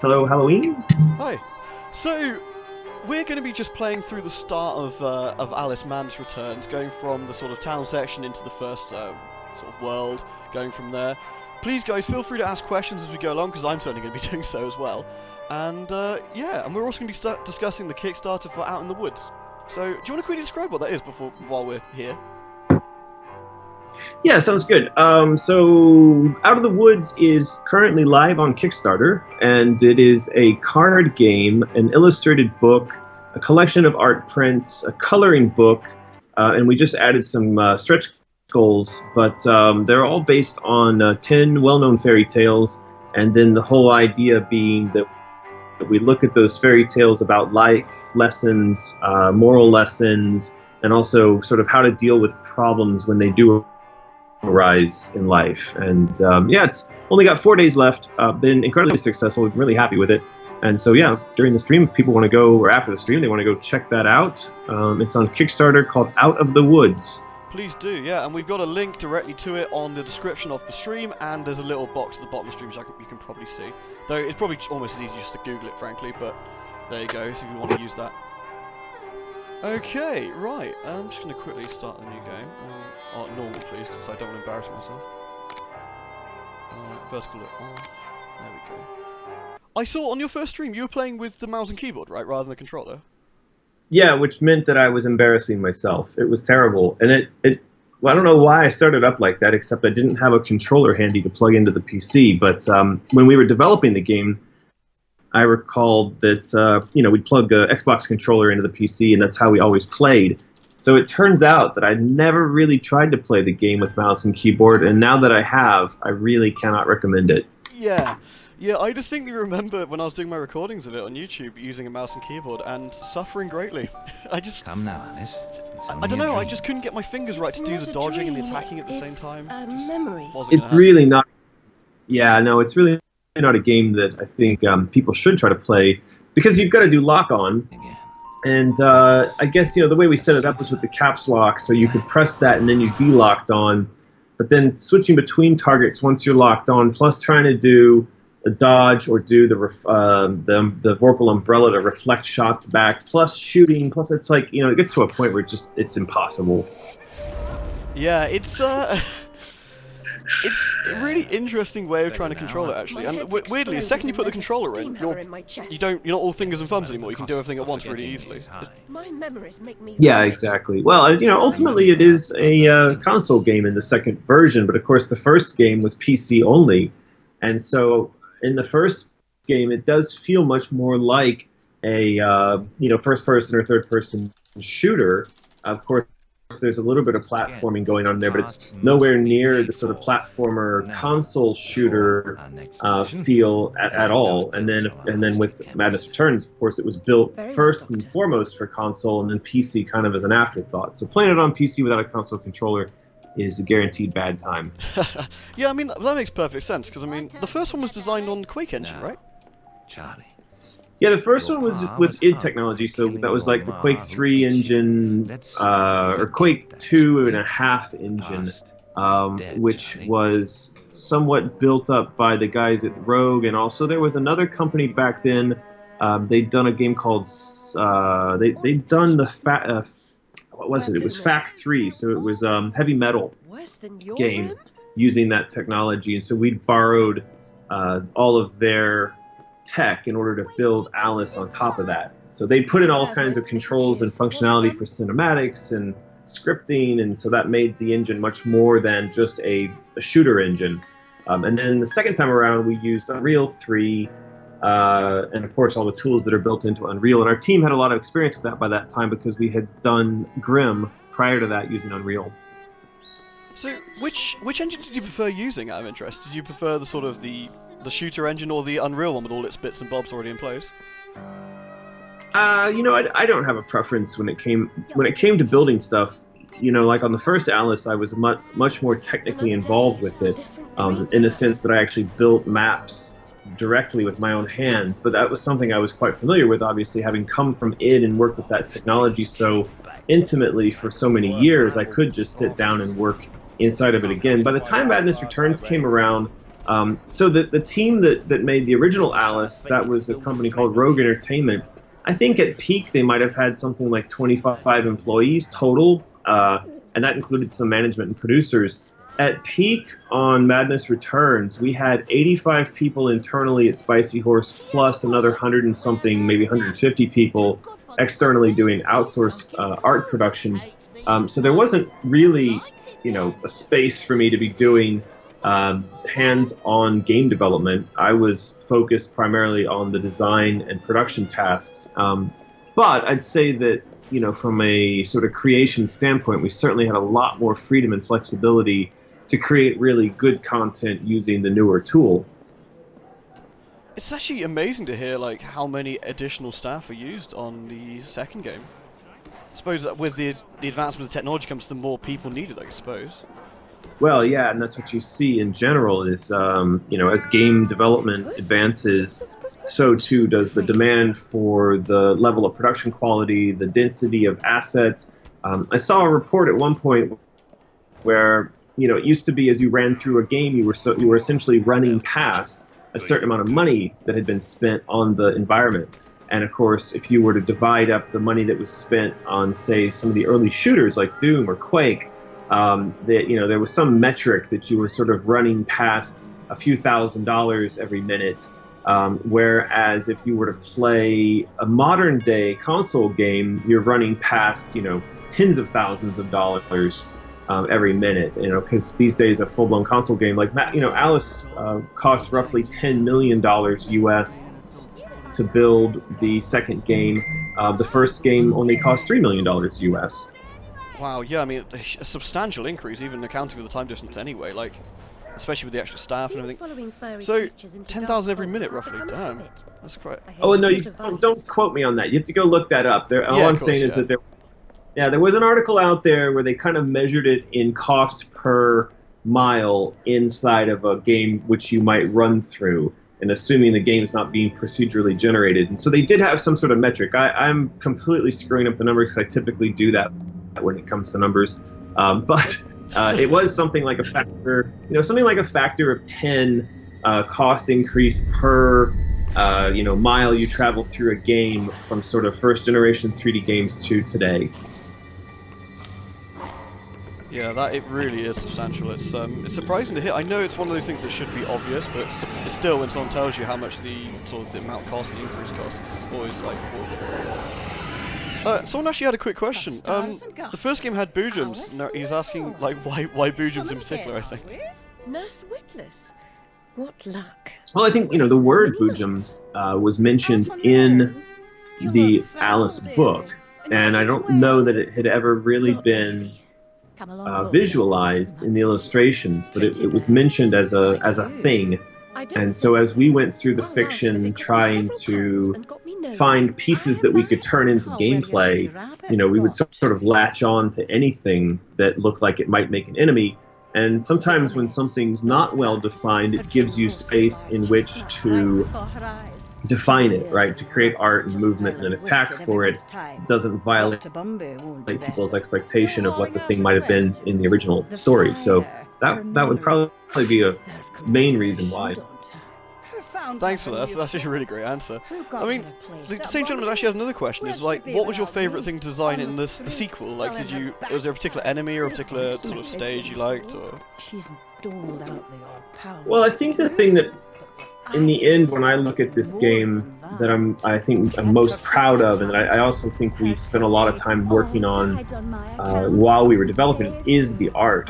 Hello, Halloween? Hi. So, we're going to be just playing through the start of Alice Mann's Returns, going from the sort of town section into the first sort of world, going from there. Please, guys, feel free to ask questions as we go along, because I'm certainly going to be doing so as well. And, yeah, and we're also going to be discussing the Kickstarter for Out in the Woods. So, do you want to quickly describe what that is while we're here? Yeah, sounds good. So, Out of the Woods is currently live on Kickstarter, and it is a card game, an illustrated book, a collection of art prints, a coloring book, and we just added some stretch goals, but they're all based on 10 well-known fairy tales, and then the whole idea being that we look at those fairy tales about life lessons, moral lessons, and also sort of how to deal with problems when they do rise in life. And yeah, it's only got 4 days left. Been incredibly successful. We're really happy with it. And so yeah, during the stream, if people want to go, or after the stream, they want to go check that out. It's on Kickstarter called Out of the Woods. Please do, yeah, and we've got a link directly to it on the description of the stream, and there's a little box at the bottom of the stream which you can probably see. Though it's probably almost as easy just to Google it, frankly, but there you go, so if you want to use that. Okay, right, I'm just going to quickly start a new game. Normal, please, because I don't want to embarrass myself. Vertical look off. There we go. I saw on your first stream you were playing with the mouse and keyboard, right, rather than the controller? Yeah, which meant that I was embarrassing myself. It was terrible. And well, I don't know why I started up like that, except I didn't have a controller handy to plug into the PC. But when we were developing the game, I recalled that, we'd plug a Xbox controller into the PC, and that's how we always played. So it turns out that I never really tried to play the game with mouse and keyboard, and now that I have, I really cannot recommend it. Yeah, I distinctly remember when I was doing my recordings of it on YouTube using a mouse and keyboard and suffering greatly. Come now, Alice. I don't know, I just couldn't get my fingers right to do the dodging and the attacking at the same time. It's really not. Yeah, no, it's really not a game that I think people should try to play, because you've got to do lock on. And I guess, the way we set it up was with the caps lock, so you could press that and then you'd be locked on. But then switching between targets once you're locked on, plus trying to do a dodge or do the Vorpal umbrella to reflect shots back, plus shooting, plus it's like, it gets to a point where it's impossible. Yeah, it's a really interesting way of trying to control it, actually. And weirdly, the second you put the controller in, you're not all fingers and thumbs anymore. You can do everything at once really easily. Yeah, exactly. Well, ultimately it is a console game in the second version, but of course the first game was PC only, and so in the first game it does feel much more like a first-person or third-person shooter. Of course, there's a little bit of platforming going on there, but it's nowhere near the sort of platformer console shooter feel at all. And then with Madness Returns, of course, it was built first and foremost for console, and then PC kind of as an afterthought. So playing it on PC without a console controller is a guaranteed bad time. Yeah, I mean, that makes perfect sense, because, I mean, the first one was designed on Quake Engine, right? Charlie. Yeah, the first one was with id Technology, so that was like the Quake 3 engine, or Quake 2.5 engine, which was somewhat built up by the guys at Rogue, and also there was another company back then. They'd done a game called they'd done the what was it? It was FAC 3, so it was heavy metal game using that technology, and so we'd borrowed all of their tech in order to build Alice on top of that. So they put in all kinds of controls and functionality for cinematics and scripting, and so that made the engine much more than just a shooter engine. And then the second time around we used Unreal 3, and of course all the tools that are built into Unreal, and our team had a lot of experience with that by that time because we had done Grimm prior to that using Unreal. So which engine did you prefer using, out of interest? Did you prefer the sort of the shooter engine or the Unreal one with all its bits and bobs already in place? I don't have a preference when it came to building stuff. Like on the first Alice, I was much more technically involved with it, in the sense that I actually built maps directly with my own hands. But that was something I was quite familiar with, obviously, having come from id and worked with that technology so intimately for so many years. I could just sit down and work inside of it again. By the time Madness Returns came around, So the team that made the original Alice, that was a company called Rogue Entertainment. I think at peak they might have had something like 25 employees total, and that included some management and producers. At peak on Madness Returns, we had 85 people internally at Spicy Horse, plus another 100 and something, maybe 150 people externally doing outsourced art production. So there wasn't really, a space for me to be doing hands-on game development. I was focused primarily on the design and production tasks. But I'd say that, from a sort of creation standpoint, we certainly had a lot more freedom and flexibility to create really good content using the newer tool. It's actually amazing to hear like how many additional staff are used on the second game. I suppose that with the advancement of technology comes the more people needed, I suppose. Well, yeah, and that's what you see in general is, as game development advances, so too does the demand for the level of production quality, the density of assets. I saw a report at one point where, it used to be as you ran through a game, you were essentially running past a certain amount of money that had been spent on the environment. And of course, if you were to divide up the money that was spent on, say, some of the early shooters like Doom or Quake, there was some metric that you were sort of running past a few $1,000s every minute. Whereas if you were to play a modern day console game, you're running past, tens of thousands of dollars every minute, because these days a full-blown console game like Alice cost roughly $10 million US to build the second game. The first game only cost $3 million US. Wow, yeah, I mean, a substantial increase, even accounting for the time difference anyway, like, especially with the extra staff and everything. So, 10,000 every minute, roughly, damn, that's quite... Oh, no, you don't quote me on that. You have to go look that up. All I'm saying is that there was an article out there where they kind of measured it in cost per mile inside of a game which you might run through, and assuming the game's not being procedurally generated. And so they did have some sort of metric. I'm completely screwing up the numbers because I typically do that when it comes to numbers. But it was something like a factor, of 10 cost increase per mile you travel through a game from sort of first generation 3D games to today. Yeah, it really is substantial. It's surprising to hear. I know it's one of those things that should be obvious, but it's still, when someone tells you how much the amount costs, the increase costs, it's always like, whoa. Someone actually had a quick question. The first game had boojums. No, he's asking like why boojums in particular, I think. Nurse Witless. What luck. Well, I think the word boojum was mentioned in the Alice book, and I don't know that it had ever really been visualized in the illustrations, but it was mentioned as a thing. And so as we went through the fiction trying to find pieces that we could turn into gameplay, we would sort of latch on to anything that looked like it might make an enemy. And sometimes when something's not well defined, it gives you space in which to define it, right? To create art and movement and an attack for it. It doesn't violate people's expectation of what the thing might have been in the original story. So that would probably be a main reason why. Thanks for that. That's actually a really great answer. I mean, the same gentleman actually has another question. Is like, what was your favourite thing to design in the sequel? Like, was there a particular enemy or a particular sort of stage you liked, or? Well, I think the thing that, in the end, when I look at this game, that I think I'm most proud of, and that I also think we spent a lot of time working on while we were developing it, is the art.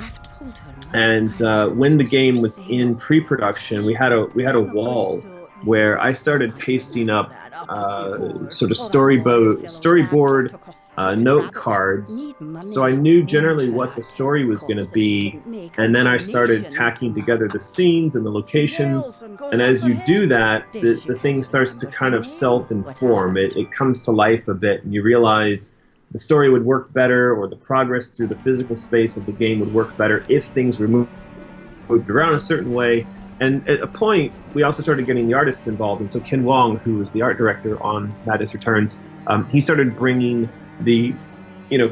And when the game was in pre-production, we had a wall where I started pasting up sort of storyboard note cards, so I knew generally what the story was going to be, and then I started tacking together the scenes and the locations, and as you do that, the thing starts to kind of self-inform. It comes to life a bit, and you realize the story would work better, or the progress through the physical space of the game would work better if things were moved around a certain way. And at a point, we also started getting the artists involved. And so Ken Wong, who was the art director on Madness Returns, he started bringing the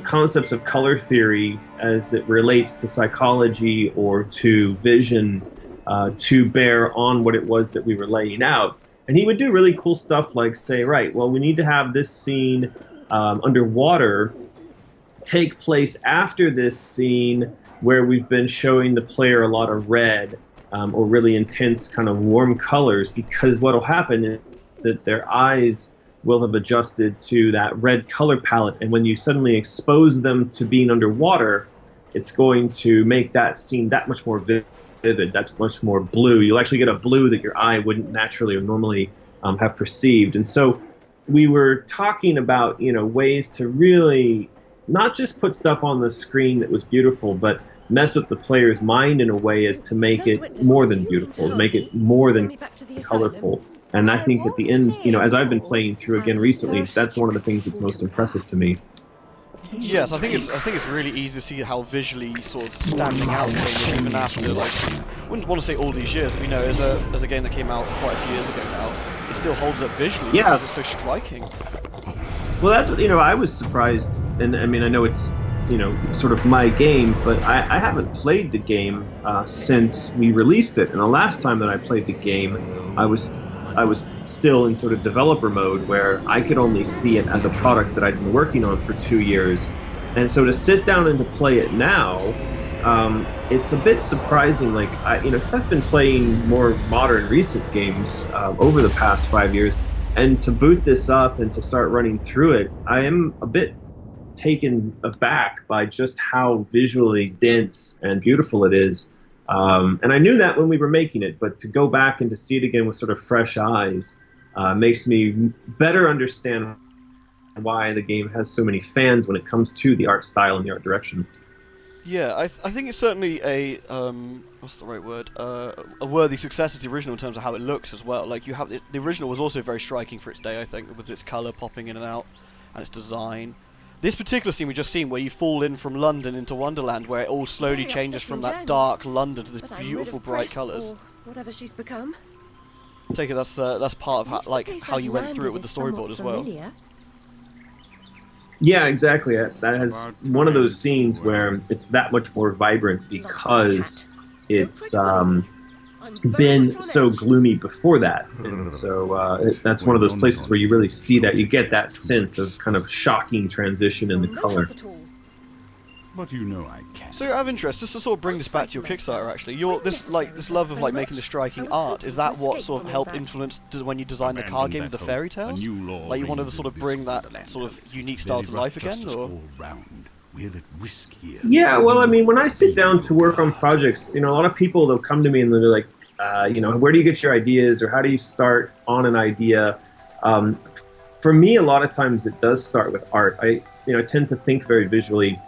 concepts of color theory as it relates to psychology or to vision to bear on what it was that we were laying out. And he would do really cool stuff like say, right, well, we need to have this scene underwater take place after this scene where we've been showing the player a lot of red or really intense kind of warm colors, because what will happen is that their eyes will have adjusted to that red color palette, and when you suddenly expose them to being underwater, it's going to make that scene that much more vivid, that's much more blue. You'll actually get a blue that your eye wouldn't naturally or normally have perceived. And so we were talking about, ways to really not just put stuff on the screen that was beautiful, but mess with the player's mind in a way as to make it more than beautiful, to make it more than colorful. And I think at the end, as I've been playing through again recently, that's one of the things that's most impressive to me. Yes, I think it's really easy to see how visually sort of standing out things, even after I wouldn't want to say all these years, but as a game that came out quite a few years ago now, it still holds up visually because it's so striking. Well, I was surprised, and I mean, I know it's, sort of my game, but I haven't played the game since we released it. And the last time that I played the game, I was still in sort of developer mode where I could only see it as a product that I'd been working on for 2 years. And so to sit down and to play it now, it's a bit surprising. Like, because I've been playing more modern, recent games over the past 5 years, and to boot this up and to start running through it, I am a bit taken aback by just how visually dense and beautiful it is. And I knew that when we were making it, but to go back and to see it again with sort of fresh eyes makes me better understand why the game has so many fans when it comes to the art style and the art direction. Yeah, I think it's certainly a what's the right word? A worthy successor to the original in terms of how it looks as well. Like, you have the original was also very striking for its day, I think, with its colour popping in and out and its design. This particular scene we just seen, where you fall in from London into Wonderland, where it all slowly changes from that dark London to this beautiful bright colours. Whatever she's become. Take it that's part of how you went through it with the storyboard as well. Yeah, exactly. That has one of those scenes where it's that much more vibrant because it's been so gloomy before that. And so that's one of those places where you really see that. You get that sense of kind of shocking transition in the color. But I can. So, out of interest, just to sort of bring this back to your Kickstarter, actually, this love of making the striking art, is that what sort of helped influence when you designed the card game with the fairy tales? Like, you wanted to sort of bring that sort of unique style to life again, or? Yeah, well, I mean, when I sit down to work on projects, a lot of people, they'll come to me and they're like, where do you get your ideas, or how do you start on an idea? For me, a lot of times it does start with art. I tend to think very visually.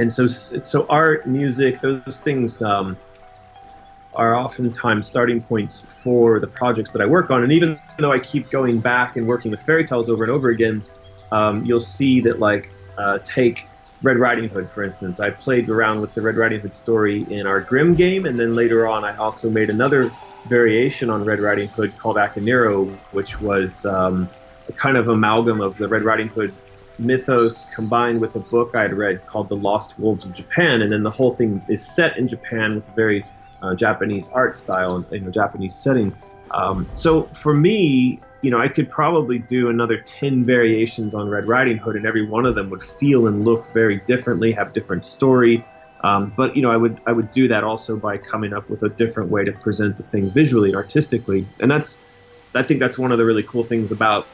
And so art, music, those things are oftentimes starting points for the projects that I work on. And even though I keep going back and working with fairy tales over and over again, you'll see that, take Red Riding Hood, for instance. I played around with the Red Riding Hood story in our Grimm game, and then later on I also made another variation on Red Riding Hood called Akinero, which was a kind of amalgam of the Red Riding Hood mythos combined with a book I'd read called The Lost Wolves of Japan, and then the whole thing is set in Japan with a very Japanese art style and Japanese setting. So for me, I could probably do another 10 variations on Red Riding Hood, and every one of them would feel and look very differently, have different story. But I would do that also by coming up with a different way to present the thing visually and artistically, and I think that's one of the really cool things about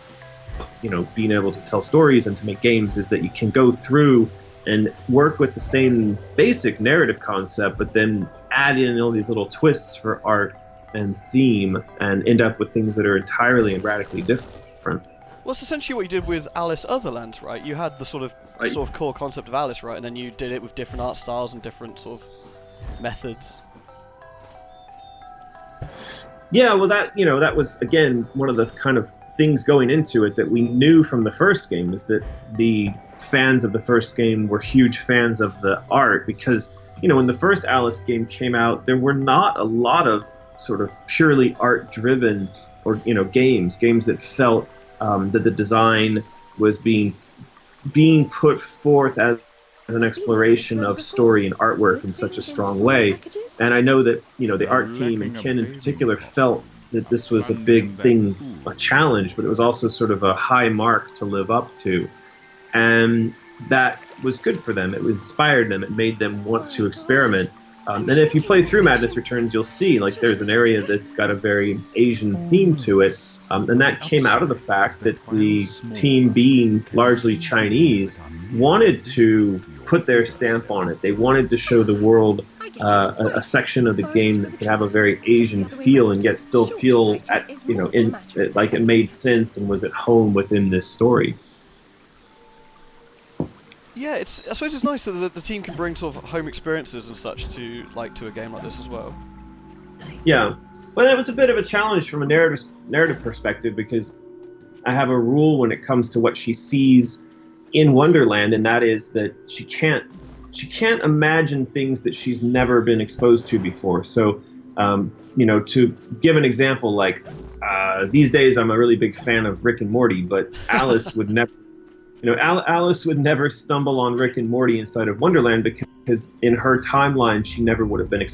being able to tell stories and to make games, is that you can go through and work with the same basic narrative concept, but then add in all these little twists for art and theme and end up with things that are entirely and radically different. Well, it's essentially what you did with Alice Otherlands, right? You had the sort of core concept of Alice, right? And then you did it with different art styles and different sort of methods. Yeah, well, that was, again, one of the kind of things going into it that we knew from the first game, is that the fans of the first game were huge fans of the art, because when the first Alice game came out, there were not a lot of sort of purely art driven or games that felt that the design was being put forth as an exploration of story and artwork in such a strong way. And I know that, the art team and Ken in particular felt that this was a big thing, a challenge, but it was also sort of a high mark to live up to. And that was good for them. It inspired them. It made them want to experiment. And if you play through Madness Returns, you'll see like there's an area that's got a very Asian theme to it. And that came out of the fact that the team, being largely Chinese, wanted to put their stamp on it. They wanted to show the world a section of the game that could have a very Asian feel and yet still feel like it made sense and was at home within this story. Yeah, I suppose it's nice that the team can bring sort of home experiences and such to a game like this as well. Yeah, but it was a bit of a challenge from a narrative perspective, because I have a rule when it comes to what she sees in Wonderland, and that is that she can't imagine things that she's never been exposed to before. So, to give an example, like these days I'm a really big fan of Rick and Morty, but Alice would never. Alice would never stumble on Rick and Morty inside of Wonderland, because in her timeline she never would have been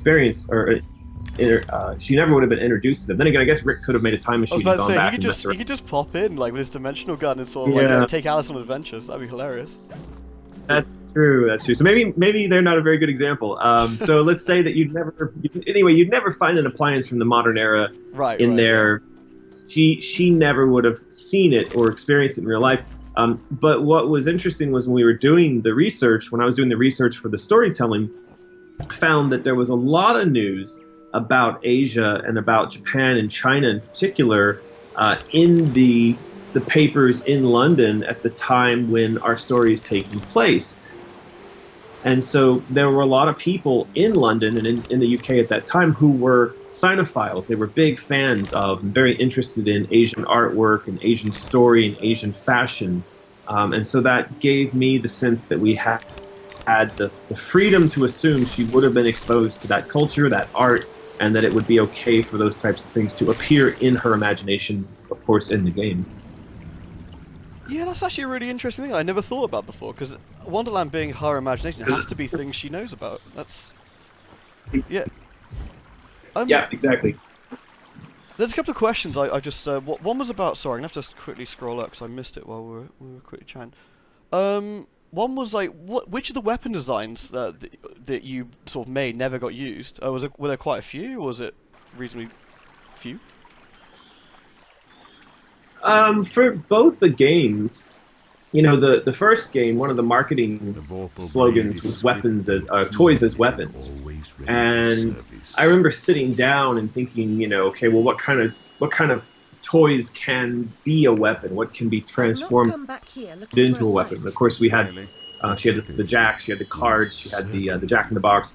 she never would have been introduced to them. Then again, I guess Rick could have made a time machine. I was about to and say, gone back he could just pop in like with his dimensional gun and sort of take Alice on adventures. That'd be hilarious. That's true. So maybe they're not a very good example. So let's say that you'd never find an appliance from the modern era in there. Yeah. She never would have seen it or experienced it in real life. But what was interesting was when we were doing the research, when I was doing the research for the storytelling, I found that there was a lot of news about Asia and about Japan and China in particular in the papers in London at the time when our story is taking place. And so there were a lot of people in London and in the UK at that time who were Sinophiles. They were big fans of and very interested in Asian artwork and Asian story and Asian fashion. And so that gave me the sense that we had the freedom to assume she would have been exposed to that culture, that art, and that it would be okay for those types of things to appear in her imagination, of course, in the game. Yeah, that's actually a really interesting thing I never thought about before, because Wonderland being her imagination has to be things she knows about. That's... Yeah. Yeah, exactly. There's a couple of questions I just... one was about... Sorry, I'm going to have to quickly scroll up because I missed it while we were quickly chatting. One was like, which of the weapon designs that you sort of made never got used? Were there quite a few, or was it reasonably few? For both the games, the first game, one of the marketing slogans was weapons as toys as weapons, and I remember sitting down and thinking, okay, well, what kind of toys can be a weapon? What can be transformed into a weapon? Of course, we had she had the jacks, she had the cards, she had the Jack in the Box.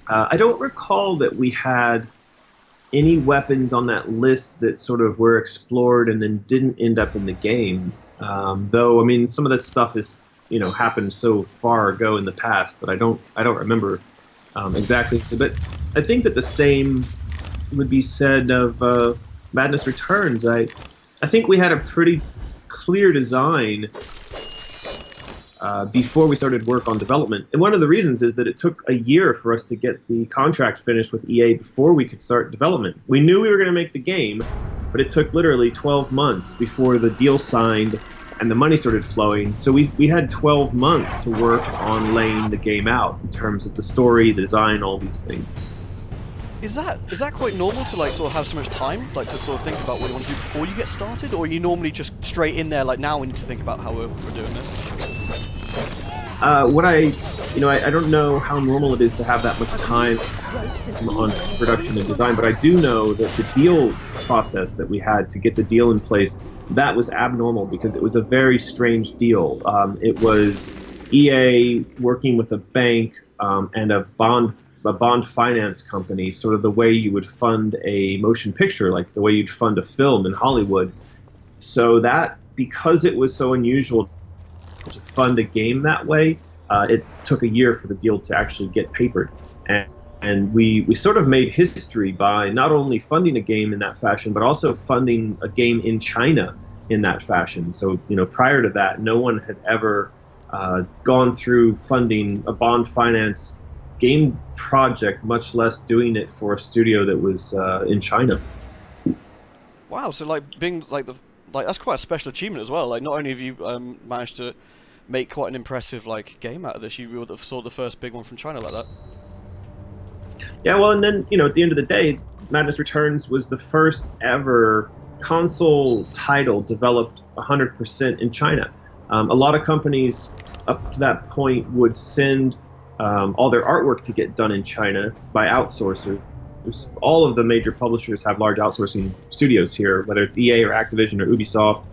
I don't recall that we had any weapons on that list that sort of were explored and then didn't end up in the game. Though, I mean, some of that stuff is, happened so far ago in the past that I don't remember exactly. But I think that the same would be said of Madness Returns. I think we had a pretty clear design before we started work on development. And one of the reasons is that it took a year for us to get the contract finished with EA before we could start development. We knew we were going to make the game, but it took literally 12 months before the deal signed and the money started flowing. So we had 12 months to work on laying the game out in terms of the story, the design, all these things. Is that quite normal to like sort of have so much time, like to sort of think about what you want to do before you get started, or are you normally just straight in there like now we need to think about how we're doing this? I don't know how normal it is to have that much time on production and design, but I do know that the deal process that we had to get the deal in place, that was abnormal because it was a very strange deal. It was EA working with a bank and a bond finance company, sort of the way you would fund a motion picture, like the way you'd fund a film in Hollywood. So that, because it was so unusual to fund a game that way, it took a year for the deal to actually get papered. And we sort of made history by not only funding a game in that fashion, but also funding a game in China in that fashion. So, prior to that, no one had ever gone through funding a bond finance game project, much less doing it for a studio that was in China. Wow, so like being like that's quite a special achievement as well. Like not only have you managed to make quite an impressive like game out of this, you would have saw the first big one from China like that. Yeah, well, and then at the end of the day, Madness Returns was the first ever console title developed 100% in China. A lot of companies up to that point would send all their artwork to get done in China by outsourcers. All of the major publishers have large outsourcing studios here, whether it's EA or Activision or Ubisoft.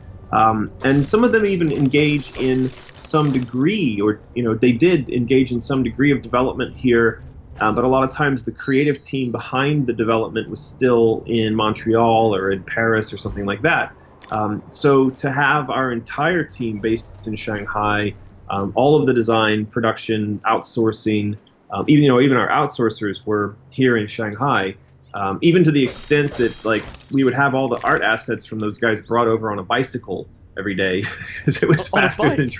And some of them even engage in some degree, or they did engage in some degree of development here, but a lot of times the creative team behind the development was still in Montreal or in Paris or something like that. So to have our entire team based in Shanghai, all of the design, production, outsourcing, even our outsourcers were here in Shanghai. Even to the extent that like we would have all the art assets from those guys brought over on a bicycle every day, because it was faster than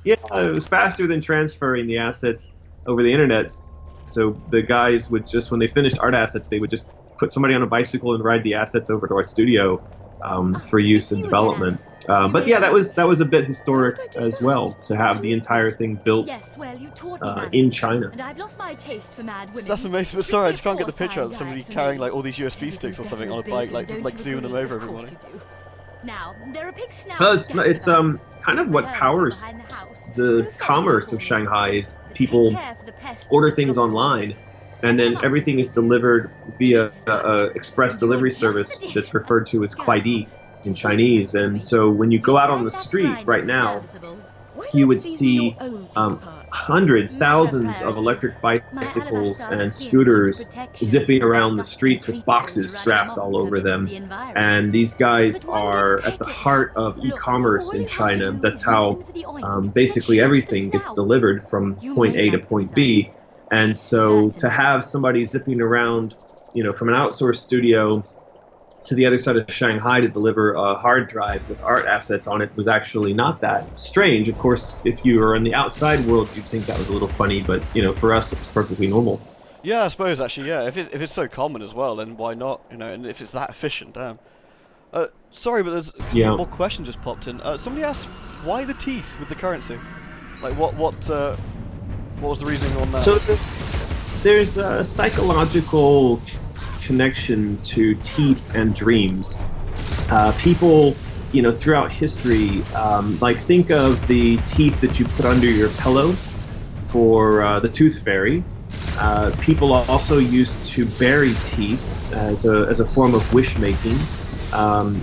it was faster than transferring the assets over the internet. So the guys would just, when they finished art assets, they would just put somebody on a bicycle and ride the assets over to our studio for use in development. But yeah, that was a bit historic as well, to have the entire thing built in China. And I've lost my taste for mad women. That's amazing. But sorry, I just can't get the picture of somebody carrying like all these USB sticks or something on a bike, like zooming them over every morning. Now, there are pig snouts. Well, it's kind of what powers the commerce of Shanghai is people order things online, and then everything is delivered via express delivery service that's referred to as kuaidi in Chinese. And so when you go out on the street right now, you would see hundreds, thousands of electric bicycles and scooters zipping around the streets with boxes strapped all over them. And these guys are at the heart of e-commerce in China. That's how basically everything gets delivered from point A to point B. And so to have somebody zipping around, from an outsourced studio to the other side of Shanghai to deliver a hard drive with art assets on it was actually not that strange. Of course, if you were in the outside world, you'd think that was a little funny, but for us, it's perfectly normal. Yeah, I suppose actually, yeah. If it's so common as well, then why not? And if it's that efficient, damn. Sorry, but there's more question just popped in. Somebody asked, why the teeth with the currency? Like, what was the reasoning on that? So there's a psychological connection to teeth and dreams. People, throughout history, like think of the teeth that you put under your pillow for the tooth fairy. People also used to bury teeth as a form of wish making.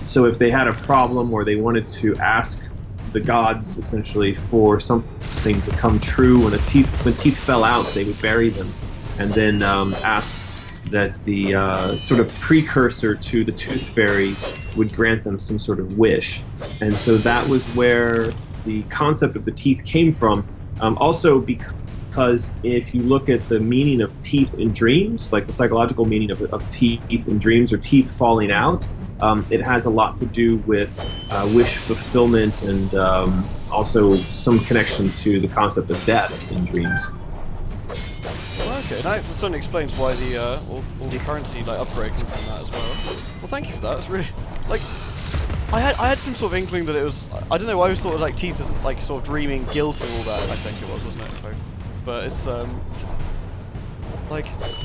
So if they had a problem or they wanted to ask the gods essentially for something to come true, when teeth fell out, they would bury them and then ask that the sort of precursor to the tooth fairy would grant them some sort of wish. And so that was where the concept of the teeth came from. Also because if you look at the meaning of teeth in dreams, like the psychological meaning of teeth in dreams or teeth falling out, it has a lot to do with wish fulfillment and also some connection to the concept of death in dreams. Okay, that certainly explains why all the currency upgrade came from that as well. Well, thank you for that. It's really I had some sort of inkling that it was, I don't know, I always thought of teeth as sort of dreaming guilt and all that. I think it was, wasn't it? But it's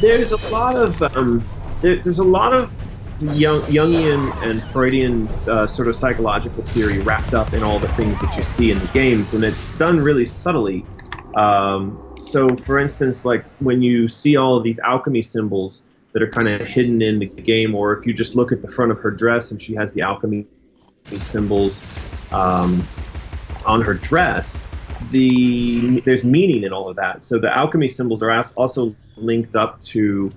there's a lot of there's a lot of Jungian and Freudian sort of psychological theory wrapped up in all the things that you see in the games, and it's done really subtly. So, for instance, when you see all of these alchemy symbols that are kind of hidden in the game, or if you just look at the front of her dress and she has the alchemy symbols on her dress, there's meaning in all of that. So the alchemy symbols are also linked up to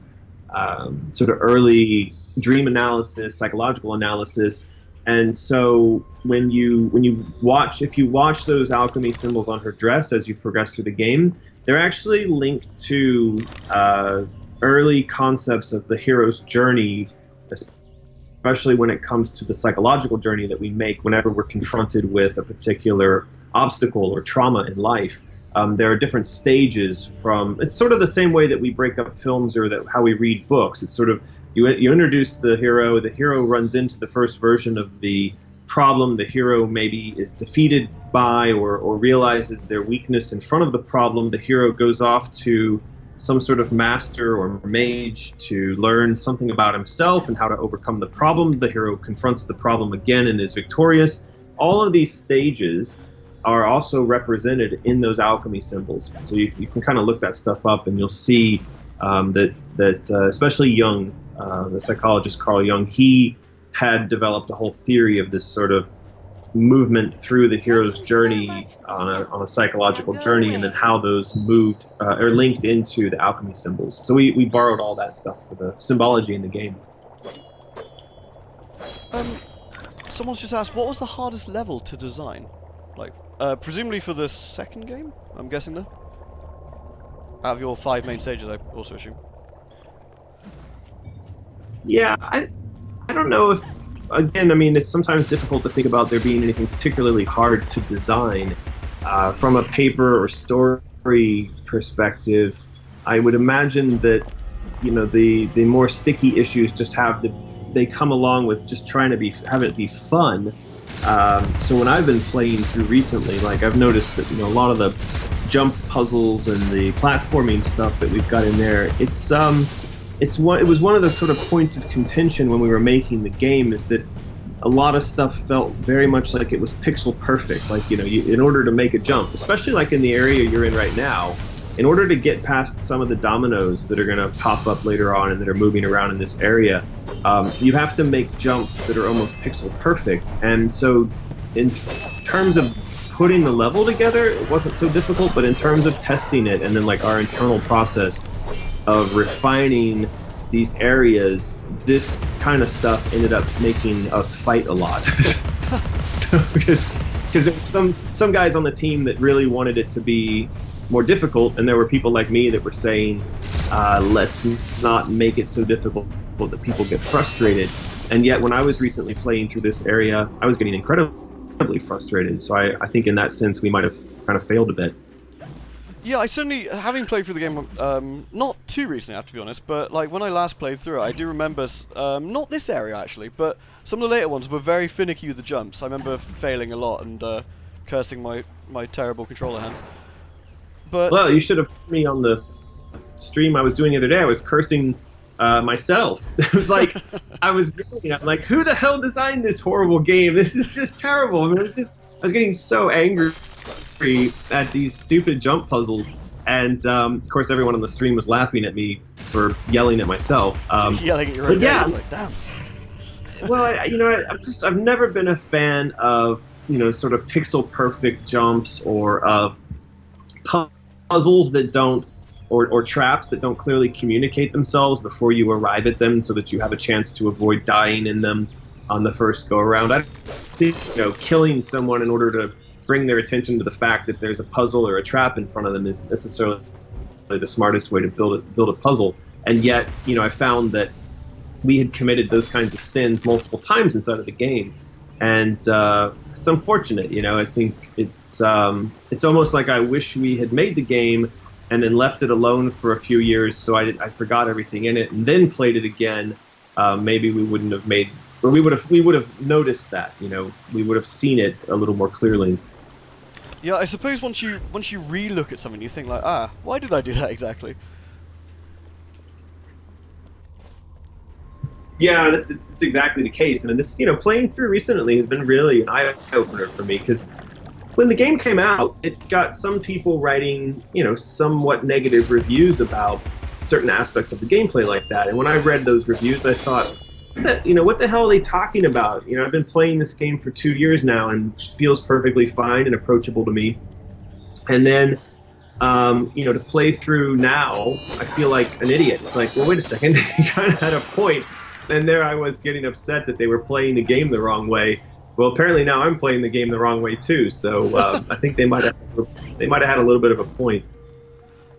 sort of early dream analysis, psychological analysis. And so if you watch those alchemy symbols on her dress as you progress through the game, they're actually linked to early concepts of the hero's journey, especially when it comes to the psychological journey that we make whenever we're confronted with a particular obstacle or trauma in life. There are different stages from, it's sort of the same way that we break up films or that how we read books. It's sort of, you introduce the hero runs into the first version of the problem, the hero maybe is defeated by or realizes their weakness in front of the problem. The hero goes off to some sort of master or mage to learn something about himself and how to overcome the problem. The hero confronts the problem again and is victorious. All of these stages are also represented in those alchemy symbols. So you can kind of look that stuff up and you'll see that especially Jung, the psychologist Carl Jung, he had developed a whole theory of this sort of movement through the hero's journey on a psychological journey, and then how those moved or linked into the alchemy symbols. So we borrowed all that stuff for the symbology in the game. Someone's just asked, what was the hardest level to design? Like, presumably for the second game, I'm guessing then? Out of your 5 main stages, I also assume. Yeah, I don't know if, again, I mean, it's sometimes difficult to think about there being anything particularly hard to design. From a paper or story perspective, I would imagine that, you know, the more sticky issues just they come along with just trying to have it be fun. So when I've been playing through recently, like I've noticed that, you know, a lot of the jump puzzles and the platforming stuff that we've got in there, it was one of the sort of points of contention when we were making the game, is that a lot of stuff felt very much like it was pixel perfect. Like, you know, in order to make a jump, especially like in the area you're in right now, in order to get past some of the dominoes that are going to pop up later on and that are moving around in this area, you have to make jumps that are almost pixel perfect. And so in terms of putting the level together, it wasn't so difficult, but in terms of testing it and then like our internal process of refining these areas, this kind of stuff ended up making us fight a lot. because there's some guys on the team that really wanted it to be more difficult, and there were people like me that were saying, let's not make it so difficult that people get frustrated. And yet when I was recently playing through this area, I was getting incredibly frustrated. So I think in that sense we might have kind of failed a bit. Yeah, I certainly, having played through the game, not too recently, I have to be honest, but like when I last played through it, I do remember, not this area actually, but some of the later ones were very finicky with the jumps. I remember failing a lot and cursing my terrible controller hands. But well, you should have heard me on the stream I was doing the other day. I was cursing myself. It was like, I was like, who the hell designed this horrible game? This is just terrible. I mean, I was getting so angry at these stupid jump puzzles, and of course everyone on the stream was laughing at me for yelling at myself. Yelling at your own game. I was like, damn. Well, I've never been a fan of, you know, sort of pixel perfect jumps or puzzles that don't, or traps that don't clearly communicate themselves before you arrive at them, so that you have a chance to avoid dying in them on the first go around. I think, you know, killing someone in order to bring their attention to the fact that there's a puzzle or a trap in front of them is necessarily the smartest way to build a puzzle. And yet, you know, I found that we had committed those kinds of sins multiple times inside of the game, and it's unfortunate. You know, I think it's almost like I wish we had made the game and then left it alone for a few years, so I forgot everything in it, and then played it again. Maybe we wouldn't have made, or we would have noticed that. You know, we would have seen it a little more clearly. Yeah, I suppose once you re-look at something, you think like, why did I do that exactly? Yeah, that's exactly the case. And this, you know, playing through recently has been really an eye-opener for me, because when the game came out, it got some people writing, you know, somewhat negative reviews about certain aspects of the gameplay like that. And when I read those reviews, I thought, you know, what the hell are they talking about? You know, I've been playing this game for 2 years now, and it feels perfectly fine and approachable to me. And then, you know, to play through now, I feel like an idiot. It's like, well, wait a second, they kind of had a point. And there I was getting upset that they were playing the game the wrong way. Well, apparently now I'm playing the game the wrong way too. So I think they might have had a little bit of a point.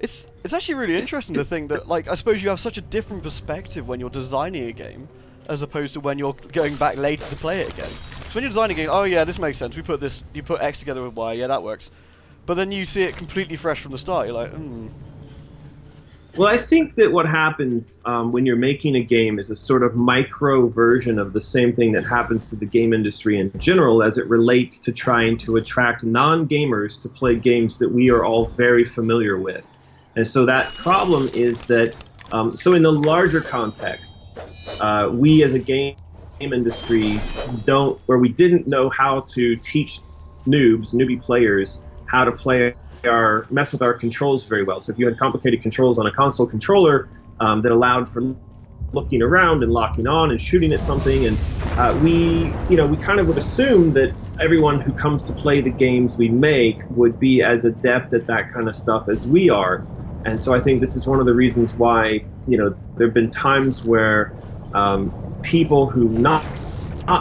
It's actually really interesting to think that, like, I suppose you have such a different perspective when you're designing a game, as opposed to when you're going back later to play it again. So when you're designing a game, oh yeah, this makes sense. We put this, you put X together with Y, yeah, that works. But then you see it completely fresh from the start. You're like, Well, I think that what happens when you're making a game is a sort of micro version of the same thing that happens to the game industry in general as it relates to trying to attract non-gamers to play games that we are all very familiar with. And so that problem is that, so in the larger context, we as a game industry we didn't know how to teach newbie players how to mess with our controls very well. So if you had complicated controls on a console controller that allowed for looking around and locking on and shooting at something, and we kind of would assume that everyone who comes to play the games we make would be as adept at that kind of stuff as we are. And so I think this is one of the reasons why, there have been times where people who not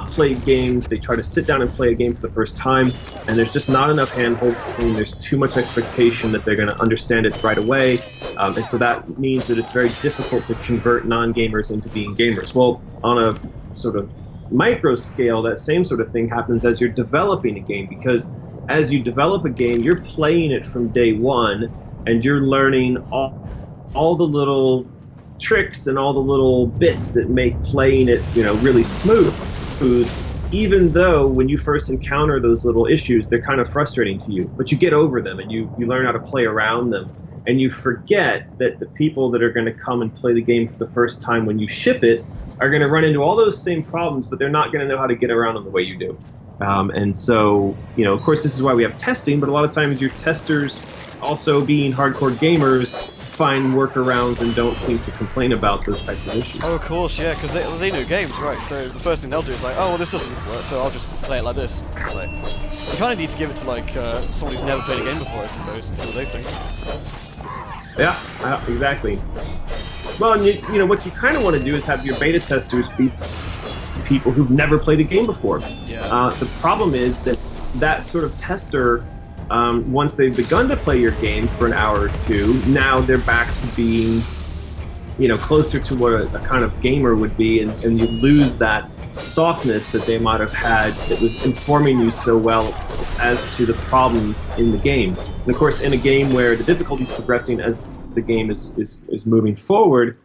played games, they try to sit down and play a game for the first time, and there's just not enough hand-holding. There's too much expectation that they're going to understand it right away, and so that means that it's very difficult to convert non-gamers into being gamers. Well, on a sort of micro scale, that same sort of thing happens as you're developing a game, because as you develop a game, you're playing it from day one, and you're learning all the little tricks and all the little bits that make playing it, really smooth. Even though when you first encounter those little issues, they're kind of frustrating to you, but you get over them and you learn how to play around them, and you forget that the people that are going to come and play the game for the first time when you ship it are going to run into all those same problems, but they're not going to know how to get around them the way you do. And so, of course, this is why we have testing, but a lot of times your testers, also being hardcore gamers, find workarounds and don't seem to complain about those types of issues. oh, of course, yeah, because they know games, right? So the first thing they'll do is like, oh, well, this doesn't work, so I'll just play it like this. So you kind of need to give it to like someone who's never played a game before, I suppose, and see what they think. Yeah, exactly. Well, and what you kind of want to do is have your beta testers be people who've never played a game before. Yeah. The problem is that sort of tester, once they've begun to play your game for an hour or two, now they're back to being, closer to what a kind of gamer would be, and you lose that softness that they might have had that was informing you so well as to the problems in the game. And of course, in a game where the difficulty is progressing as the game is moving forward,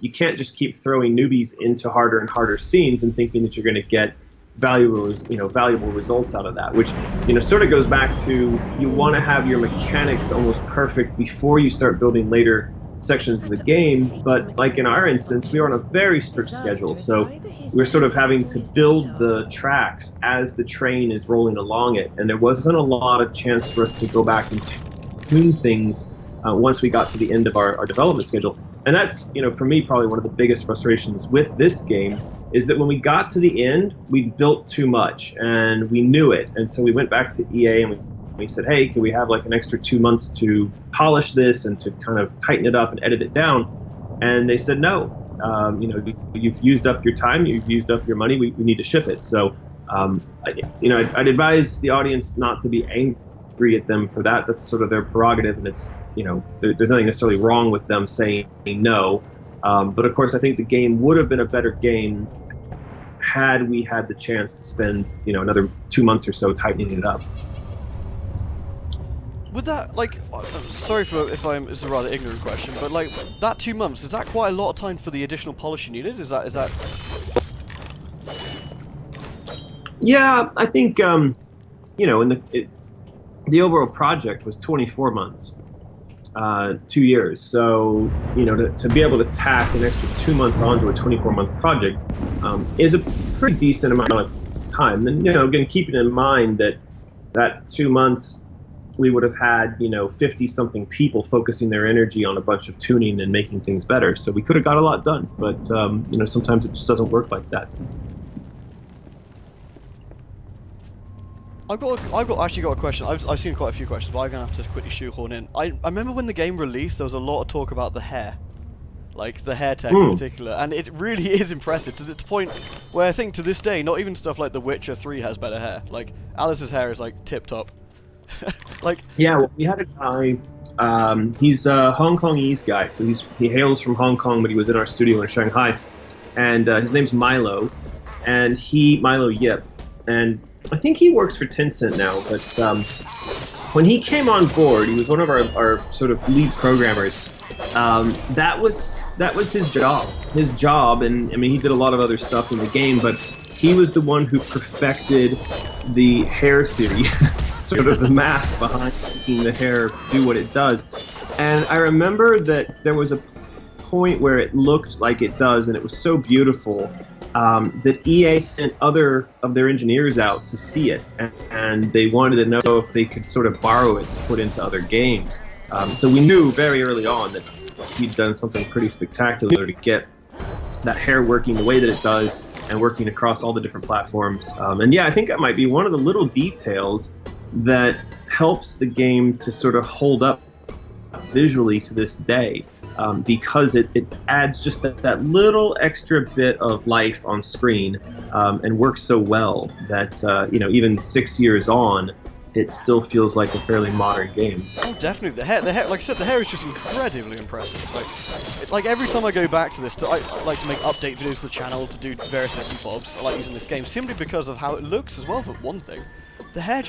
you can't just keep throwing newbies into harder and harder scenes and thinking that you're going to get valuable results out of that, which sort of goes back to, you want to have your mechanics almost perfect before you start building later sections of the game. But like in our instance, we were on a very strict schedule, so we're sort of having to build the tracks as the train is rolling along it, and there wasn't a lot of chance for us to go back and tune things once we got to the end of our development schedule. And that's, for me, probably one of the biggest frustrations with this game, is that when we got to the end, we built too much, and we knew it. And so we went back to EA and we said, hey, can we have like an extra 2 months to polish this and to kind of tighten it up and edit it down? And they said, no, you've used up your time, you've used up your money, we need to ship it. So, I'd advise the audience not to be angry at them for that. That's sort of their prerogative, and it's, there's nothing necessarily wrong with them saying no. But of course, I think the game would have been a better game had we had the chance to spend, another 2 months or so tightening it up. Would that, like, sorry if it's a rather ignorant question, but like, that 2 months, is that quite a lot of time for the additional polish you needed? Is that? Yeah, I think, the overall project was 24 months. 2 years. So, to be able to tack an extra 2 months onto a 24-month project is a pretty decent amount of time. And, again, keeping in mind that 2 months we would have had, 50-something people focusing their energy on a bunch of tuning and making things better. So we could have got a lot done, but, sometimes it just doesn't work like that. I've actually got a question. I've seen quite a few questions, but I'm gonna have to quickly shoehorn in. I remember when the game released, there was a lot of talk about the hair, like the hair tech in particular, and it really is impressive to the point where I think to this day, not even stuff like The Witcher 3 has better hair. Like Alice's hair is like tip top. Like, yeah, well, we had a guy. He's a Hong Kongese guy, so he hails from Hong Kong, but he was in our studio in Shanghai. and his name's Milo, and Milo Yip, and I think he works for Tencent now, but when he came on board, he was one of our sort of lead programmers. That was his job. His job, and I mean, he did a lot of other stuff in the game, but he was the one who perfected the hair theory, sort of the math behind making the hair do what it does. And I remember that there was a point where it looked like it does, and it was so beautiful that EA sent other of their engineers out to see it, and they wanted to know if they could sort of borrow it to put into other games. So we knew very early on that he'd done something pretty spectacular to get that hair working the way that it does and working across all the different platforms. And yeah, I think that might be one of the little details that helps the game to sort of hold up visually to this day. Because it adds just that little extra bit of life on screen, and works so well that even 6 years on, it still feels like a fairly modern game. Oh, definitely. The hair, like I said, the hair is just incredibly impressive. Like every time I go back to this, I like to make update videos to the channel to do various bits and bobs. I like using this game simply because of how it looks as well, for one thing. The hair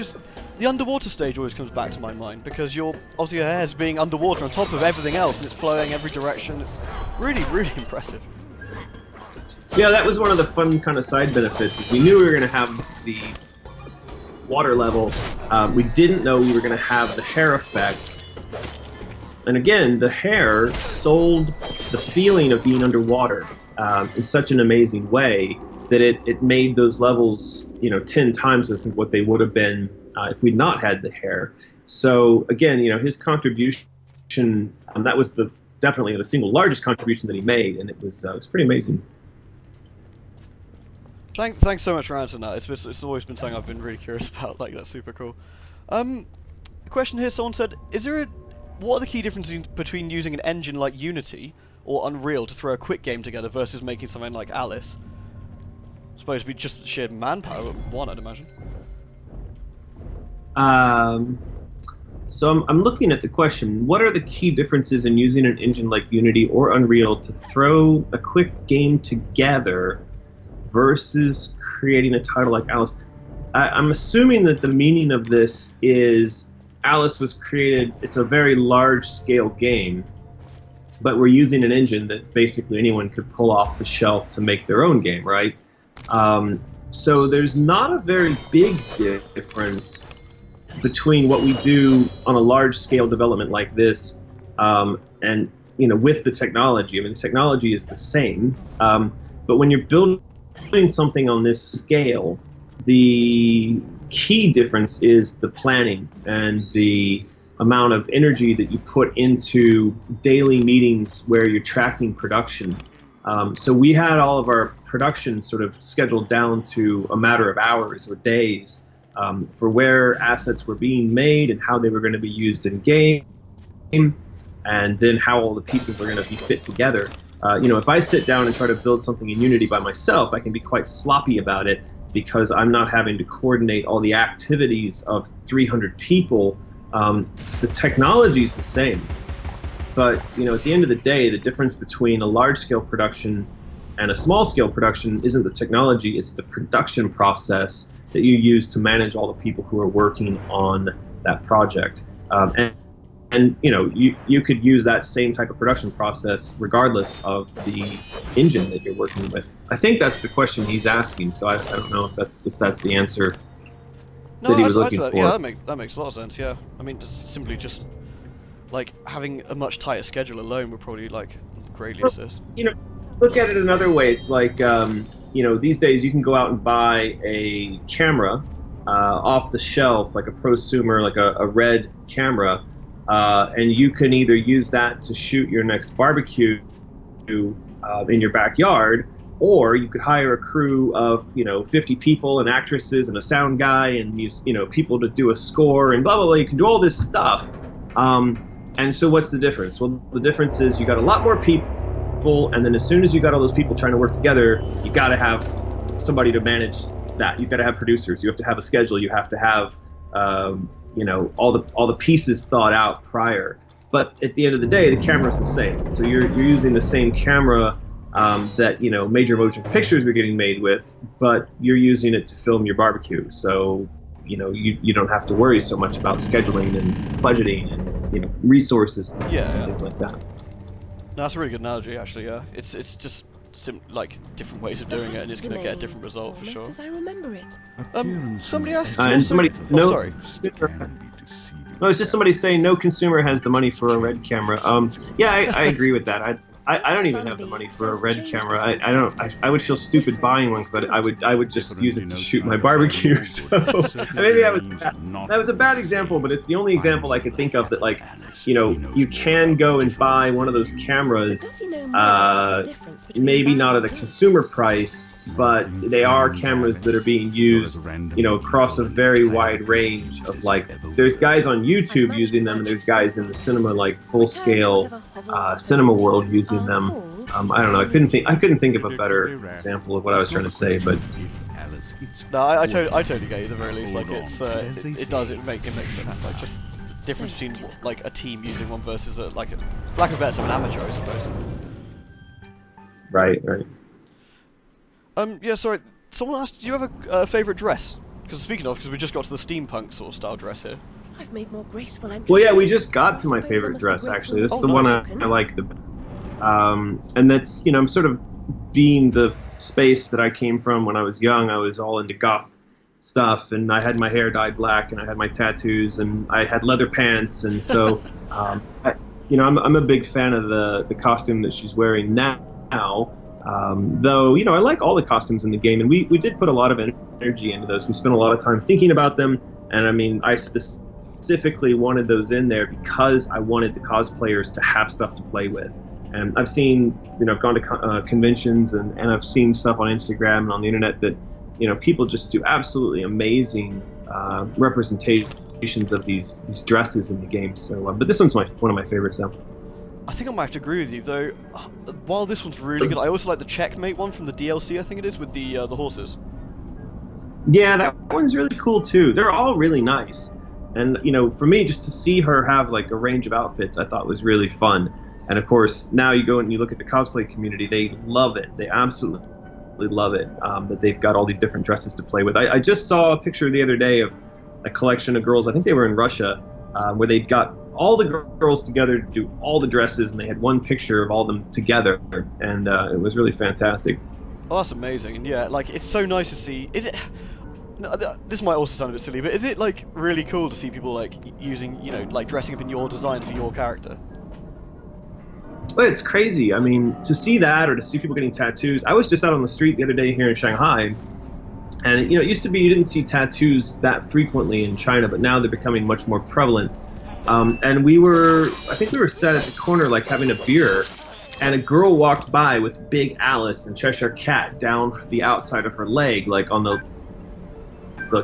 the underwater stage always comes back to my mind, because obviously your hair's being underwater on top of everything else, and it's flowing every direction. It's really, really impressive. Yeah, that was one of the fun kind of side benefits. We knew we were going to have the water level. We didn't know we were going to have the hair effects. And again, the hair sold the feeling of being underwater in such an amazing way that it made those levels 10 times what they would have been if we'd not had the hair. So again, his contribution, that was definitely the single largest contribution that he made, and it was pretty amazing. Thanks so much for answering that. It's always been something I've been really curious about. Like, that's super cool. A question here, someone said, what are the key differences between using an engine like Unity or Unreal to throw a quick game together versus making something like Alice? I suppose it'd be just sheer manpower, I'd imagine. So I'm looking at the question, what are the key differences in using an engine like Unity or Unreal to throw a quick game together versus creating a title like Alice? I'm assuming that the meaning of this is Alice was created, it's a very large-scale game, but we're using an engine that basically anyone could pull off the shelf to make their own game, right? So there's not a very big difference between what we do on a large-scale development like this and with the technology. I mean, the technology is the same, but when you're building something on this scale, the key difference is the planning and the amount of energy that you put into daily meetings where you're tracking production. So we had all of our production sort of scheduled down to a matter of hours or days for where assets were being made and how they were going to be used in game, and then how all the pieces were going to be fit together. If I sit down and try to build something in Unity by myself, I can be quite sloppy about it because I'm not having to coordinate all the activities of 300 people. The technology is the same, but at the end of the day, the difference between a large-scale production and a small-scale production isn't the technology; it's the production process that you use to manage all the people who are working on that project. And you could use that same type of production process regardless of the engine that you're working with. I think that's the question he's asking, so I don't know if that's the answer that he was looking for. Yeah, that makes a lot of sense. Yeah, I mean, simply just like having a much tighter schedule alone would probably greatly assist. Look at it another way. It's like these days you can go out and buy a camera off the shelf, like a prosumer, like a Red camera. And you can either use that to shoot your next barbecue in your backyard, or you could hire a crew of 50 people and actresses and a sound guy and use people to do a score and blah blah blah. You can do all this stuff. And so what's the difference? Well, the difference is you got a lot more people, and then as soon as you got all those people trying to work together, you got to have somebody to manage that. You've got to have producers. You have to have a schedule. You have to have all the pieces thought out prior. But at the end of the day, the camera's the same. So you're using the same camera that major motion pictures are getting made with, but you're using it to film your barbecue. So you don't have to worry so much about scheduling and budgeting and resources and things like that. No, that's a really good analogy, actually. Yeah, it's just like different ways of doing it, and it's going to get a different result for sure. As I remember it. Somebody asked. And somebody, sorry. No, it's just somebody saying no consumer has the money for a red camera. Yeah, I agree with that. I don't even have the money for a red camera. I would feel stupid buying one because I would just use it to shoot my barbecue. So maybe that was a bad example, but it's the only example I could think of that you can go and buy one of those cameras, maybe not at a consumer price, but they are cameras that are being used, across a very wide range of there's guys on YouTube using them, and there's guys in the cinema, full scale cinema world using them. I don't know. I couldn't think of a better example of what I was trying to say, but. No, I totally get you. At the very least, it makes sense. Just the difference between a team using one versus for lack of a better term, an amateur, I suppose. Right. Yeah, sorry. Someone asked, do you have a favourite dress? Because we just got to the steampunk sort of style dress here. I've made more graceful entrances. Well, yeah, we just got to my favorite dress, actually. This is the one I like the best. And that's, I'm sort of being the space that I came from when I was young. I was all into goth stuff, and I had my hair dyed black, and I had my tattoos, and I had leather pants, and so, I'm a big fan of the costume that she's wearing now. Though, I like all the costumes in the game, and we did put a lot of energy into those. We spent a lot of time thinking about them, and I specifically wanted those in there because I wanted the cosplayers to have stuff to play with. And I've seen, I've gone to conventions and I've seen stuff on Instagram and on the internet that, people just do absolutely amazing representations of these dresses in the game. So, but this one's one of my favorites now. I think I might have to agree with you, though. While this one's really good, I also like the Checkmate one from the DLC, I think it is, with the horses. Yeah, that one's really cool, too. They're all really nice. And, for me, just to see her have, a range of outfits, I thought was really fun. And, of course, now you go and you look at the cosplay community, they love it. They absolutely love it, that they've got all these different dresses to play with. I just saw a picture the other day of a collection of girls, I think they were in Russia, where they'd got all the girls together to do all the dresses, and they had one picture of all of them together, and it was really fantastic. Oh, that's amazing. And yeah, it's so nice to see. Is it... No, this might also sound a bit silly, but is it, really cool to see people, using, dressing up in your designs for your character? Well, it's crazy. I mean, to see that, or to see people getting tattoos. I was just out on the street the other day here in Shanghai, and it used to be you didn't see tattoos that frequently in China, but now they're becoming much more prevalent. And I think we were sat at the corner, having a beer, and a girl walked by with Big Alice and Cheshire Cat down the outside of her leg, on the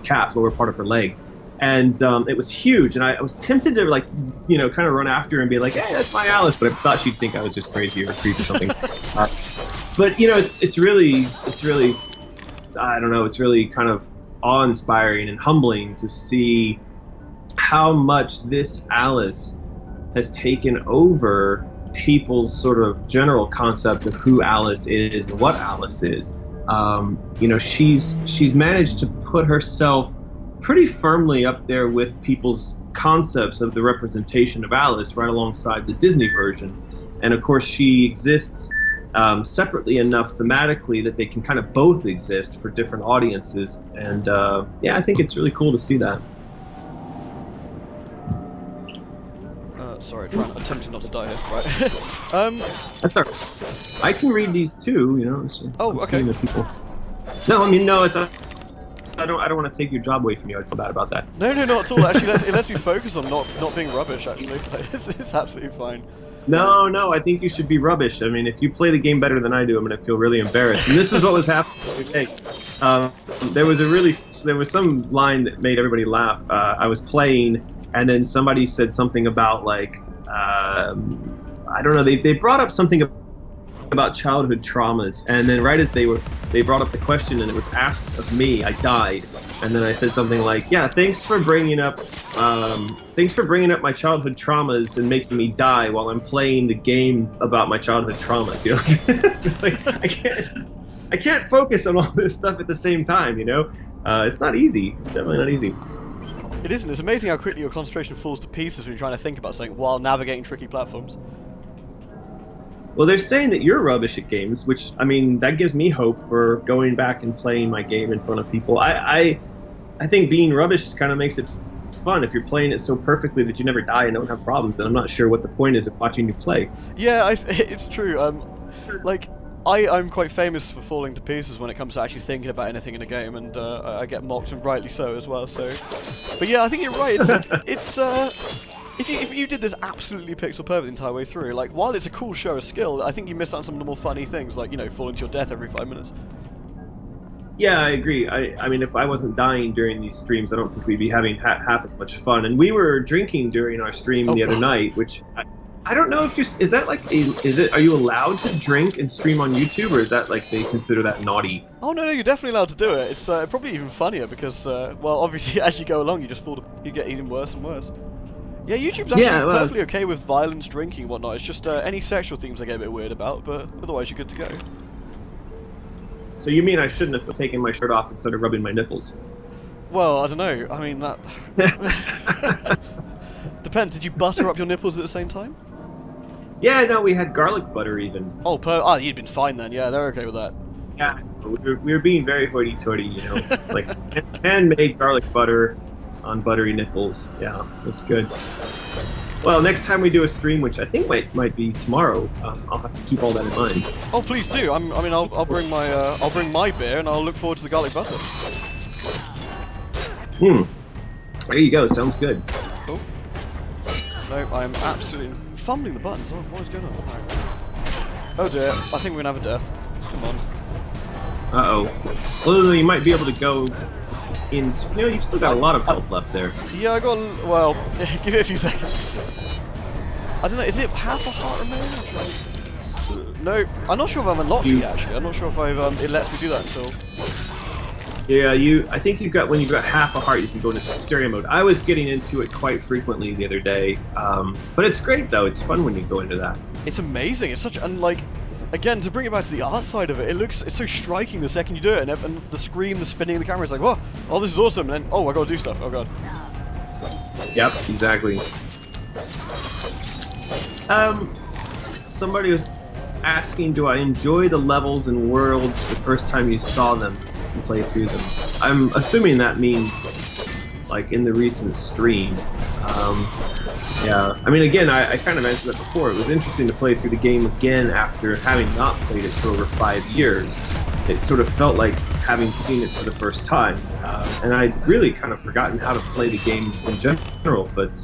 calf, lower part of her leg. And it was huge, and I was tempted to kind of run after her and be like, "Hey, that's my Alice," but I thought she'd think I was just crazy or a creep or something. But it's really, I don't know, it's really kind of awe-inspiring and humbling to see how much this Alice has taken over people's sort of general concept of who Alice is and what Alice is. She's managed to put herself pretty firmly up there with people's concepts of the representation of Alice, right alongside the Disney version. And of course, she exists separately enough thematically that they can kind of both exist for different audiences. And yeah, I think it's really cool to see that. Sorry, attempting not to die here. Right. That's all right. I can read these too, So oh, okay. No, it's I don't want to take your job away from you. I feel bad about that. No, not at all. Actually, it lets me focus on not being rubbish. Actually, it's absolutely fine. No, I think you should be rubbish. I mean, if you play the game better than I do, I'm gonna feel really embarrassed. And this is what was happening today. There was some line that made everybody laugh. I was playing, and then somebody said something about I don't know. They brought up something about childhood traumas, and then right as they brought up the question and it was asked of me, I died, and then I said something like, "Yeah, thanks for bringing up my childhood traumas and making me die while I'm playing the game about my childhood traumas." You know, like I can't focus on all this stuff at the same time. You know, it's not easy. It's definitely not easy. It isn't. It's amazing how quickly your concentration falls to pieces when you're trying to think about something while navigating tricky platforms. Well, they're saying that you're rubbish at games, which, I mean, that gives me hope for going back and playing my game in front of people. I think being rubbish kind of makes it fun. If you're playing it so perfectly that you never die and don't have problems, then I'm not sure what the point is of watching you play. Yeah, it's true. Like, I'm quite famous for falling to pieces when it comes to actually thinking about anything in a game, and I get mocked, and rightly so as well. So, but yeah, I think you're right. If you did this absolutely pixel perfect the entire way through, like, while it's a cool show of skill, I think you miss out on some of the more funny things, like, you know, falling to your death every 5 minutes. Yeah, I agree. I mean, if I wasn't dying during these streams, I don't think we'd be having half as much fun. And we were drinking during our stream the other night, which I don't know if is that like are you allowed to drink and stream on YouTube, or is that like they consider that naughty? Oh no, you're definitely allowed to do it. It's probably even funnier because, well, obviously as you go along, you get even worse and worse. Yeah, YouTube's actually perfectly okay with violence, drinking, and whatnot. It's just any sexual themes I get a bit weird about, but otherwise you're good to go. So you mean I shouldn't have taken my shirt off instead of rubbing my nipples? Well, I don't know. I mean, that depends. Did you butter up your nipples at the same time? Yeah, no, we had garlic butter even. Oh, you'd been fine then. Yeah, they're okay with that. Yeah, we were being very hoity-toity, you know, like handmade garlic butter on buttery nipples. Yeah, that's good. Well, next time we do a stream, which I think might be tomorrow, I'll have to keep all that in mind. Oh, please do. I'll bring my beer and I'll look forward to the garlic butter. There you go. Sounds good. Oh. No, I'm absolutely fumbling the buttons. What is going on? Oh dear. I think we're gonna have a death. Come on. Uh-oh. Well, you might be able to go in. You know, you've still got a lot of health left there. Yeah, I got. Well, give it a few seconds. I don't know. Is it half a heart remaining? No, I'm not sure if I've unlocked it actually. I'm not sure if I've. It lets me do that until. Yeah, I think when you've got half a heart, you can go into stereo mode. I was getting into it quite frequently the other day, but it's great though. It's fun when you go into that. It's amazing. It's such again, to bring it back to the art side of it, it's so striking the second you do it, and the screen, the spinning of the camera, it's like, whoa, oh, this is awesome, and then, oh, I gotta do stuff, oh god. Yep, exactly. Somebody was asking, do I enjoy the levels and worlds the first time you saw them and play through them? I'm assuming that means, like, in the recent stream. Yeah, I mean, again, I kind of mentioned that before. It was interesting to play through the game again after having not played it for over 5 years. It sort of felt like having seen it for the first time. And I'd really kind of forgotten how to play the game in general. But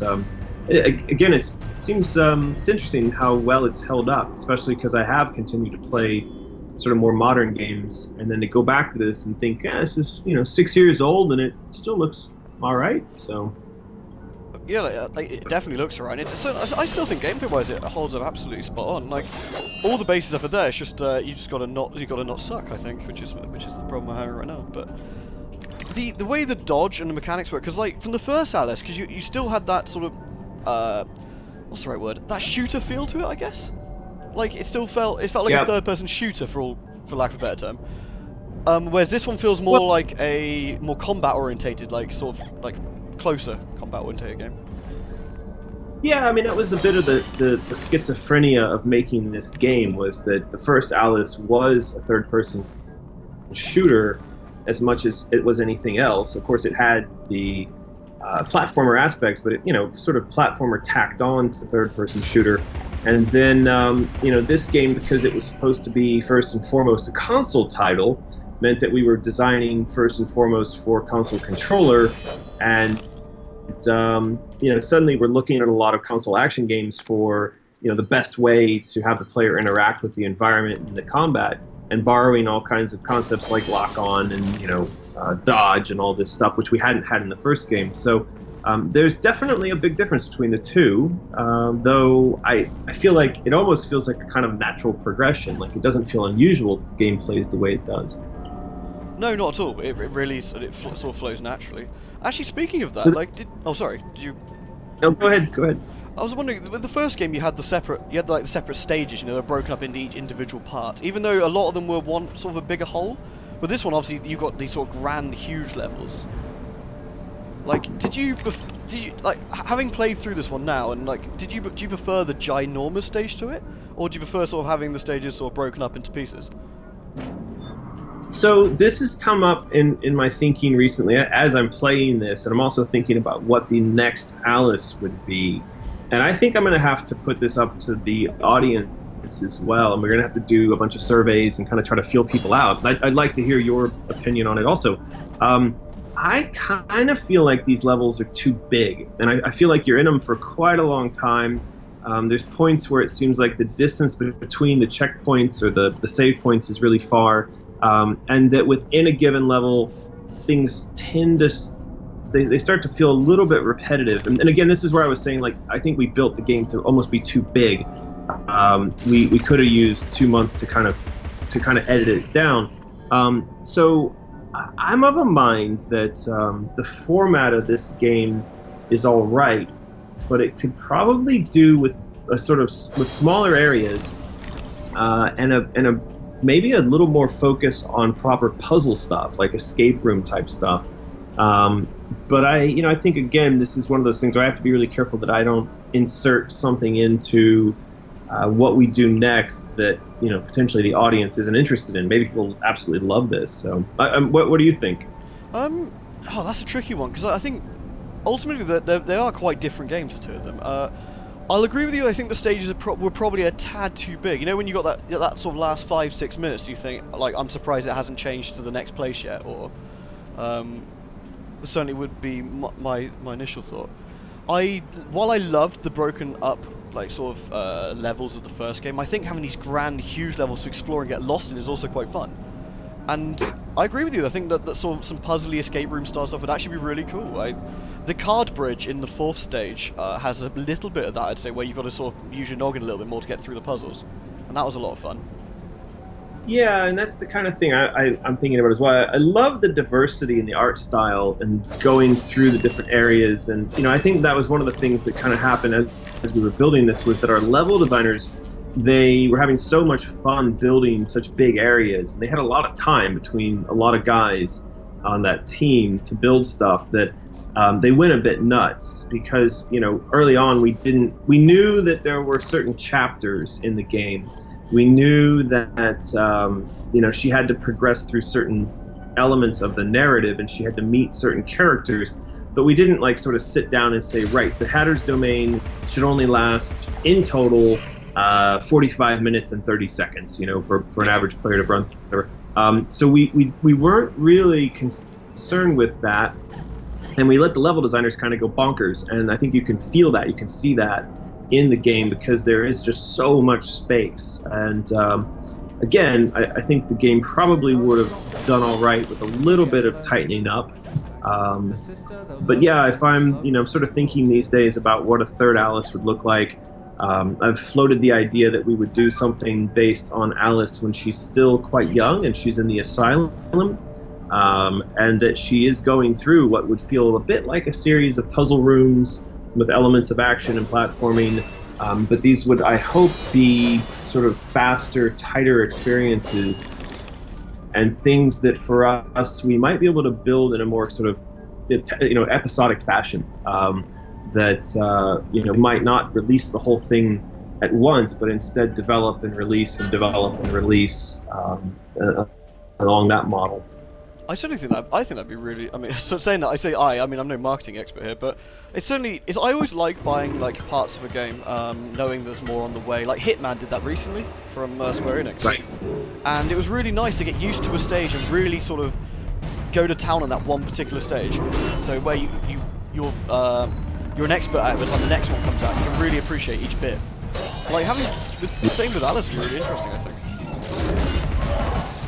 again, it seems it's interesting how well it's held up, especially because I have continued to play sort of more modern games. And then to go back to this and think, yeah, this is 6 years old and it still looks all right. So. Yeah, it definitely looks right. I still think gameplay-wise it holds up absolutely spot on. Like, all the bases are there. It's just you gotta not suck. I think, which is the problem I'm having right now. But the way the dodge and the mechanics work, because like from the first Alice, because you still had that sort of what's the right word? That shooter feel to it, I guess. Like it felt like a third-person shooter for lack of a better term. Whereas this one feels more like a more combat-orientated, like sort of like closer combat-oriented game. Yeah, I mean, that was a bit of the schizophrenia of making this game, was that the first Alice was a third-person shooter as much as it was anything else. Of course, it had the platformer aspects, but it, sort of platformer tacked on to third-person shooter. And then, this game, because it was supposed to be first and foremost a console title, meant that we were designing first and foremost for console controller, and suddenly we're looking at a lot of console action games for the best way to have the player interact with the environment and the combat, and borrowing all kinds of concepts like lock on and dodge and all this stuff, which we hadn't had in the first game. So There's definitely a big difference between the two, though I feel like it almost feels like a kind of natural progression. Like, it doesn't feel unusual that the game plays the way it does. No, not at all. It really sort of flows naturally. Actually, speaking of that, So oh, sorry. Did you? No, go ahead. I was wondering, with the first game, you had the separate stages. You know, they're broken up into each individual part. Even though a lot of them were one sort of a bigger whole. With this one, obviously, you got these sort of grand, huge levels. Like, did you like, having played through this one now, and like, do you prefer the ginormous stage to it, or do you prefer sort of having the stages sort of broken up into pieces? So this has come up in my thinking recently as I'm playing this, and I'm also thinking about what the next Alice would be. And I think I'm going to have to put this up to the audience as well, and we're going to have to do a bunch of surveys and kind of try to feel people out. I'd like to hear your opinion on it also. I kind of feel like these levels are too big, and I feel like you're in them for quite a long time. There's points where it seems like the distance between the checkpoints or the save points is really far, and that within a given level, things tend to they start to feel a little bit repetitive. And again, this is where I was saying, like, I think we built the game to almost be too big. We could have used 2 months to kind of edit it down. So I'm of a mind that the format of this game is all right, but it could probably do with with smaller areas and maybe a little more focus on proper puzzle stuff, like escape room type stuff. But I think, again, this is one of those things where I have to be really careful that I don't insert something into what we do next that potentially the audience isn't interested in. Maybe people absolutely love this. So, what do you think? Oh, that's a tricky one, because I think ultimately they are quite different games, the two of them. I'll agree with you. I think the stages were probably a tad too big. You know, when you got that sort of last 5-6 minutes, you think, like, I'm surprised it hasn't changed to the next place yet, or certainly would be my initial thought. While I loved the broken up, like, sort of levels of the first game, I think having these grand, huge levels to explore and get lost in is also quite fun. And I agree with you. I think that sort of some puzzly escape room style stuff would actually be really cool. The card bridge in the fourth stage has a little bit of that, I'd say, where you've got to sort of use your noggin a little bit more to get through the puzzles, and that was a lot of fun. Yeah, and that's the kind of thing I'm thinking about as well. I love the diversity in the art style and going through the different areas. And I think that was one of the things that kind of happened as we were building this, was that our level designers, they were having so much fun building such big areas, and they had a lot of time between a lot of guys on that team to build stuff that they went a bit nuts, because early on we knew that there were certain chapters in the game. We knew that she had to progress through certain elements of the narrative, and she had to meet certain characters, but we didn't sort of sit down and say, right, the Hatter's Domain should only last in total 45 minutes and 30 seconds, for an average player to run through. So we weren't really concerned with that, and we let the level designers kind of go bonkers. And I think you can feel that, you can see that in the game, because there is just so much space. And again, I think the game probably would have done all right with a little bit of tightening up. But yeah, if I'm sort of thinking these days about what a third Alice would look like, I've floated the idea that we would do something based on Alice when she's still quite young and she's in the asylum, and that she is going through what would feel a bit like a series of puzzle rooms with elements of action and platforming, but these would, I hope, be sort of faster, tighter experiences, and things that for us we might be able to build in a more sort of episodic fashion, that might not release the whole thing at once, but instead develop and release and develop and release along that model. I certainly think that'd be really. I mean, so saying that, I mean, I'm no marketing expert here, but it certainly is. I always like buying parts of a game, knowing there's more on the way. Like Hitman did that recently from Square Enix, right? And it was really nice to get used to a stage and really sort of go to town on that one particular stage. So where you're an expert at it, but on the next one comes out, you can really appreciate each bit. Like having the same with Alice would be really interesting, I think.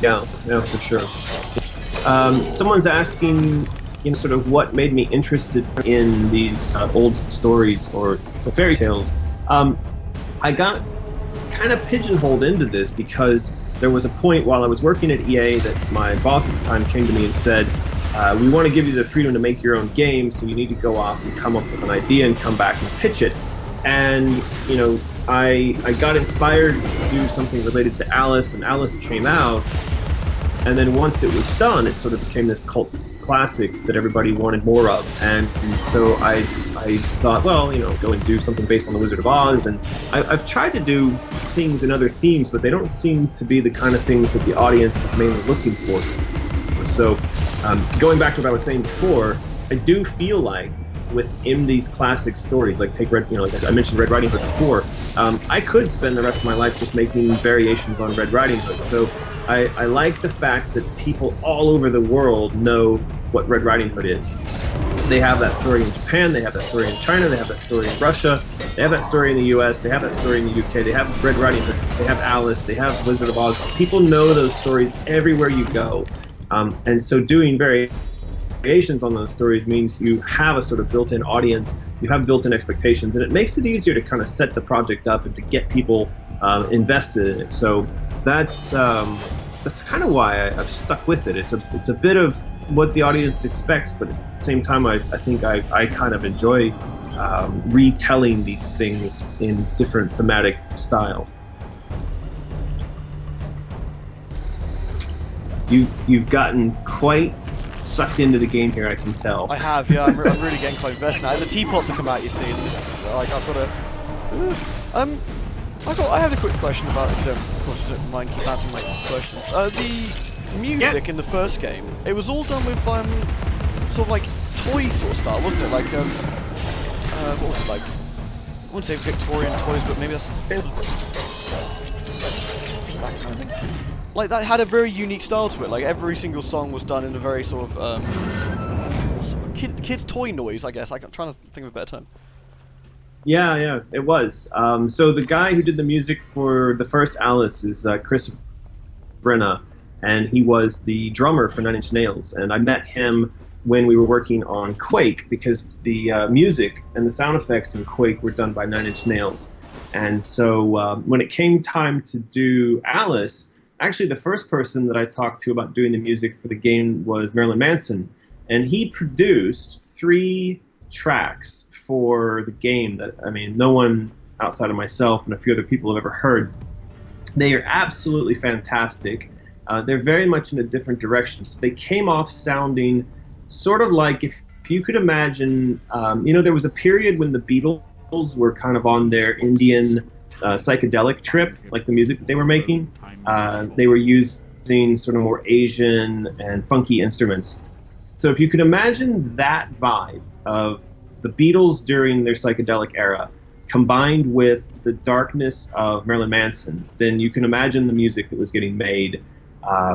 Yeah, for sure. Someone's asking sort of what made me interested in these old stories or the fairy tales. I got kind of pigeonholed into this because there was a point while I was working at EA that my boss at the time came to me and said, we want to give you the freedom to make your own game, so you need to go off and come up with an idea and come back and pitch it. And, I got inspired to do something related to Alice, and Alice came out. And then once it was done, it sort of became this cult classic that everybody wanted more of. And so I thought, well, go and do something based on The Wizard of Oz. And I've tried to do things in other themes, but they don't seem to be the kind of things that the audience is mainly looking for. So going back to what I was saying before, I do feel like within these classic stories, like take Red, like I mentioned Red Riding Hood before, I could spend the rest of my life just making variations on Red Riding Hood. So I like the fact that people all over the world know what Red Riding Hood is. They have that story in Japan, they have that story in China, they have that story in Russia, they have that story in the US, they have that story in the UK, they have Red Riding Hood, they have Alice, they have Wizard of Oz. People know those stories everywhere you go. And so doing variations on those stories means you have a sort of built-in audience, you have built-in expectations, and it makes it easier to kind of set the project up and to get people invested in it. So that's kind of why I've stuck with it. It's a bit of what the audience expects, but at the same time, I think I kind of enjoy retelling these things in different thematic style. You've gotten quite sucked into the game here, I can tell. I have, yeah. I'm really getting quite invested now. The teapots have come out, you see. Like I've got I have a quick question about, if you don't, of course, you don't mind keep answering my questions. The music in the first game, it was all done with sort of like toy sort of style, wasn't it? Like what was it like? I wouldn't say Victorian toys, but maybe that's that kind of thing. Like that had a very unique style to it. Like every single song was done in a very sort of kids toy noise, I guess. I'm trying to think of a better term. Yeah, it was. So the guy who did the music for the first Alice is Chris Brenna, and he was the drummer for Nine Inch Nails. And I met him when we were working on Quake, because the music and the sound effects in Quake were done by Nine Inch Nails. And so when it came time to do Alice, actually the first person that I talked to about doing the music for the game was Marilyn Manson. And he produced 3 tracks for the game that, no one outside of myself and a few other people have ever heard. They are absolutely fantastic. They're very much in a different direction. So they came off sounding sort of like, if you could imagine, there was a period when the Beatles were kind of on their Indian psychedelic trip, like the music that they were making. They were using sort of more Asian and funky instruments. So if you could imagine that vibe of the Beatles during their psychedelic era, combined with the darkness of Marilyn Manson, then you can imagine the music that was getting made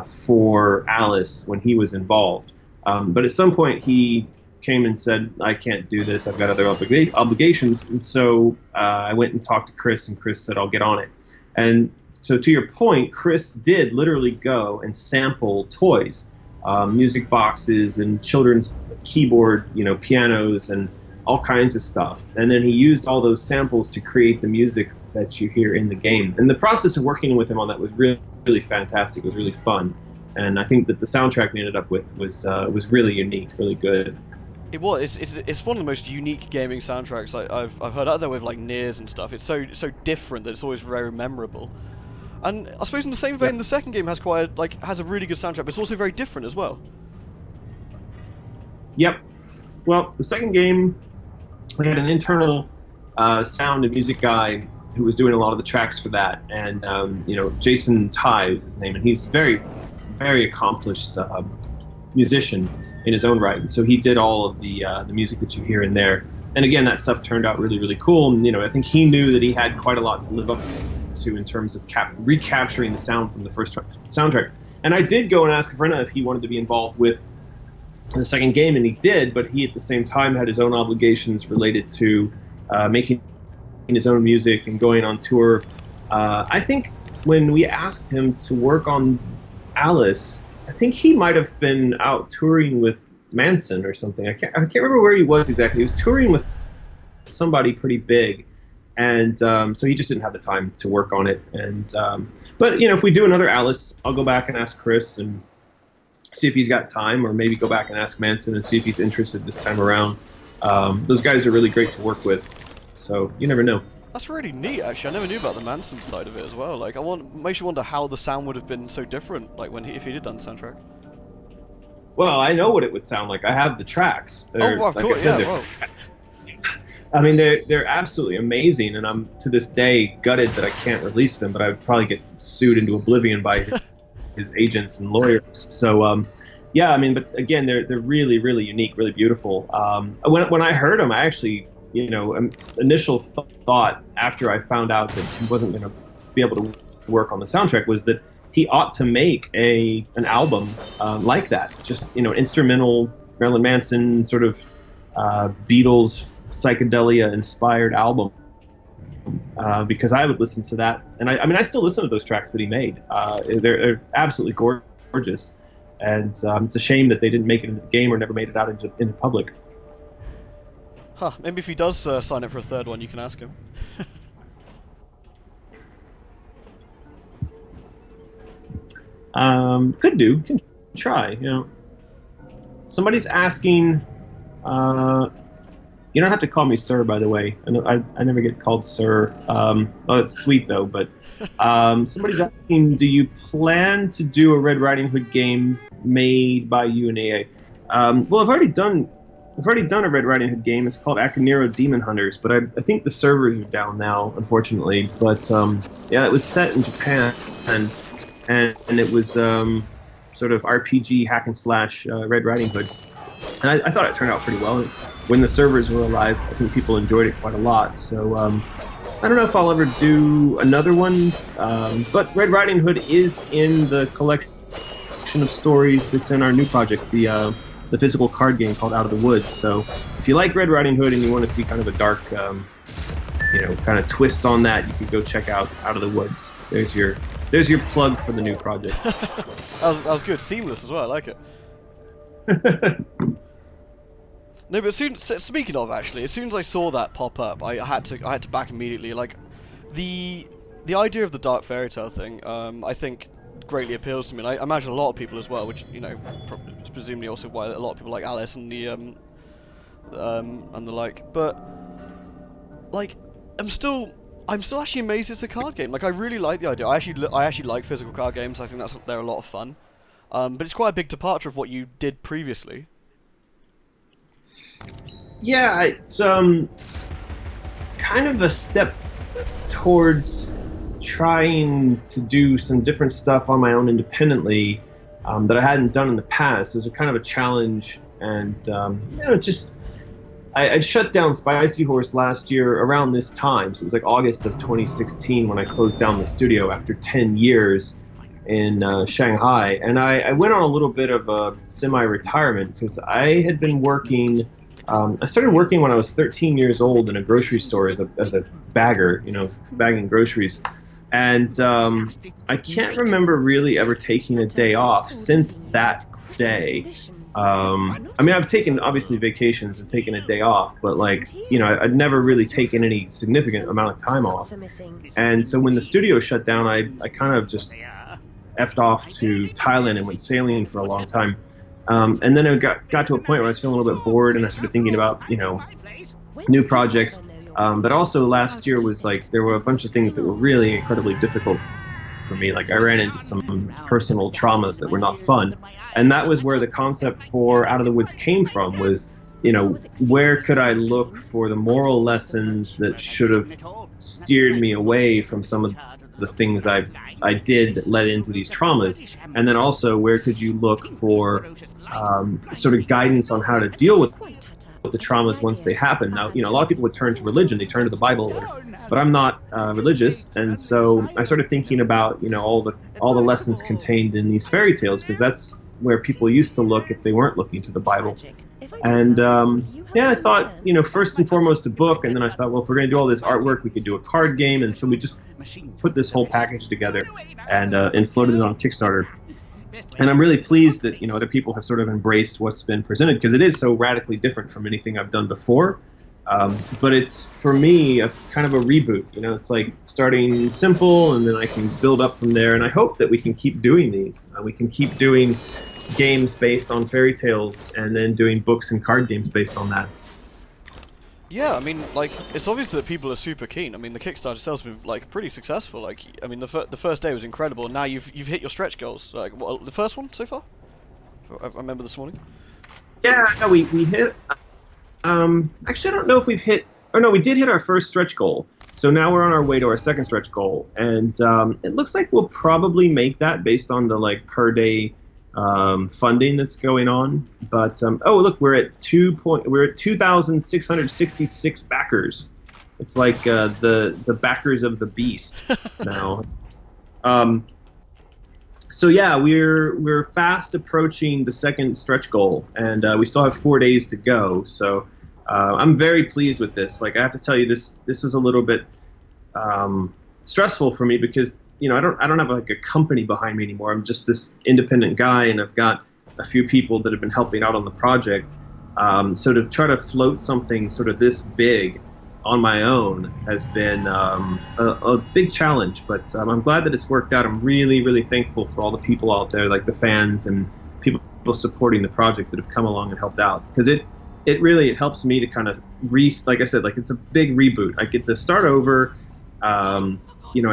for Alice when he was involved. But at some point he came and said, I can't do this, I've got other obligations. And so I went and talked to Chris, and Chris said, I'll get on it. And so to your point, Chris did literally go and sample toys, music boxes and children's keyboard, pianos and all kinds of stuff. And then he used all those samples to create the music that you hear in the game. And the process of working with him on that was really, really fantastic. It was really fun. And I think that the soundtrack we ended up with was really unique, really good. It was. It's one of the most unique gaming soundtracks I've heard out there with like Niers and stuff. It's so different that it's always very memorable. And I suppose in the same vein, the second game has a really good soundtrack, but it's also very different as well. Yep. Well, the second game, we had an internal sound and music guy who was doing a lot of the tracks for that, and Jason Ty was his name, and he's very, very accomplished musician in his own right. And so he did all of the music that you hear in there. And again, that stuff turned out really, really cool. And I think he knew that he had quite a lot to live up to in terms of recapturing the sound from the first soundtrack. And I did go and ask Brenna if he wanted to be involved with the second game, and he did, but he at the same time had his own obligations related to making his own music and going on tour. I think when we asked him to work on Alice, I think he might have been out touring with Manson or something. I can't remember where he was exactly. He was touring with somebody pretty big, and so he just didn't have the time to work on it. And but if we do another Alice, I'll go back and ask Chris and see if he's got time, or maybe go back and ask Manson and see if he's interested this time around. Those guys are really great to work with, so you never know. That's really neat, actually. I never knew about the Manson side of it as well. Like, makes you wonder how the sound would have been so different, like if he did done the soundtrack. Well, I know what it would sound like. I have the tracks. Well, of course, yeah. I mean, they're absolutely amazing, and I'm to this day gutted that I can't release them. But I would probably get sued into oblivion by his agents and lawyers. So, yeah, I mean, but again, they're really, really unique, really beautiful. When I heard them, I actually, initial thought after I found out that he wasn't going to be able to work on the soundtrack was that he ought to make an album like that, just instrumental Marilyn Manson sort of Beatles psychedelia inspired album, because I would listen to that, and I still listen to those tracks that he made. They're absolutely gorgeous, and it's a shame that they didn't make it into the game or never made it out into public. Huh, maybe if he does sign up for a third one, you can ask him. Could do. Can try. Somebody's asking. You don't have to call me sir, by the way. I never get called sir. Oh, that's sweet though. But somebody's asking, do you plan to do a Red Riding Hood game made by UNAA? Well, I've already done a Red Riding Hood game. It's called Akinero Demon Hunters, but I think the servers are down now, unfortunately. But yeah, it was set in Japan, and it was sort of RPG hack and slash Red Riding Hood, and I thought it turned out pretty well. When the servers were alive, I think people enjoyed it quite a lot. So I don't know if I'll ever do another one, but Red Riding Hood is in the collection of stories that's in our new project, the physical card game called Out of the Woods. So if you like Red Riding Hood and you want to see kind of a dark, kind of twist on that, you can go check out Out of the Woods. There's your plug for the new project. that was good, seamless as well. I like it. No, but speaking of, actually, as soon as I saw that pop up, I had to back immediately. Like, the idea of the dark fairy tale thing, I think greatly appeals to me. And I imagine a lot of people as well, which presumably also why a lot of people like Alice and the like. But like, I'm still actually amazed it's a card game. Like, I really like the idea. I actually like physical card games. I think they're a lot of fun. But it's quite a big departure of what you did previously. Yeah, it's kind of a step towards trying to do some different stuff on my own independently that I hadn't done in the past. It was a kind of a challenge, and I shut down Spicy Horse last year around this time, so it was like August of 2016 when I closed down the studio after 10 years in Shanghai, and I went on a little bit of a semi-retirement because I had been working. I started working when I was 13 years old in a grocery store as a bagger, bagging groceries. And I can't remember really ever taking a day off since that day. I've taken, obviously, vacations and taken a day off, but I'd never really taken any significant amount of time off. And so when the studio shut down, I kind of just effed off to Thailand and went sailing for a long time. And then it got to a point where I was feeling a little bit bored, and I started thinking about, new projects. But also last year was there were a bunch of things that were really incredibly difficult for me. Like, I ran into some personal traumas that were not fun. And that was where the concept for Out of the Woods came from, was, where could I look for the moral lessons that should have steered me away from some of the things I did that led into these traumas, and then also where could you look for sort of guidance on how to deal with the traumas once they happen. Now, a lot of people would turn to religion, they turn to the Bible, but I'm not religious, and so I started thinking about all the lessons contained in these fairy tales, because that's where people used to look if they weren't looking to the Bible. And I thought, first and foremost a book, and then I thought, well, if we're going to do all this artwork, we could do a card game, and so we just put this whole package together and floated it on Kickstarter. And I'm really pleased that other people have sort of embraced what's been presented, because it is so radically different from anything I've done before. But it's, for me, a kind of a reboot. It's like starting simple, and then I can build up from there. And I hope that we can keep doing these. We can keep doing games based on fairy tales, and then doing books and card games based on that. Yeah, I mean, like, it's obvious that people are super keen. I mean, the Kickstarter itself's been, like, pretty successful. Like, I mean, the first day was incredible, and now you've hit your stretch goals. Like, what, the first one so far? I remember this morning. Yeah, no, we hit... actually, I don't know if we've hit... Oh, no, we did hit our first stretch goal. So now we're on our way to our second stretch goal. And it looks like we'll probably make that based on the, like, per-day funding that's going on. But oh, look, we're at 2,666 backers. It's like the backers of the beast now. So yeah, we're fast approaching the second stretch goal, and we still have 4 days to go. So I'm very pleased with this. Like, I have to tell you, this was a little bit stressful for me, because I don't have like a company behind me anymore. I'm just this independent guy, and I've got a few people that have been helping out on the project. So to try to float something sort of this big on my own has been a big challenge, but I'm glad that it's worked out. I'm really, really thankful for all the people out there, like the fans and people supporting the project, that have come along and helped out, because it really helps me to kind of like I said, like, it's a big reboot. I get to start over. I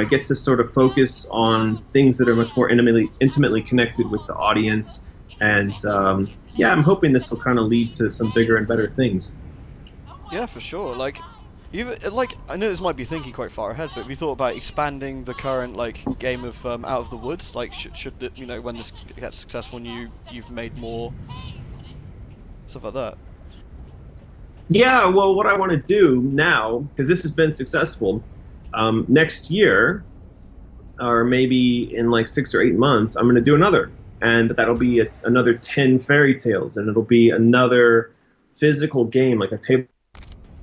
get to sort of focus on things that are much more intimately connected with the audience, and yeah, I'm hoping this will kind of lead to some bigger and better things. Yeah, for sure. Like, I know this might be thinking quite far ahead, but have you thought about expanding the current, like, game of Out of the Woods? Like, should when this gets successful and you've made more stuff like that? Yeah, well, what I want to do now, because this has been successful, next year, or maybe in like 6 or 8 months, I'm going to do another, and that'll be another 10 fairy tales, and it'll be another physical game, like a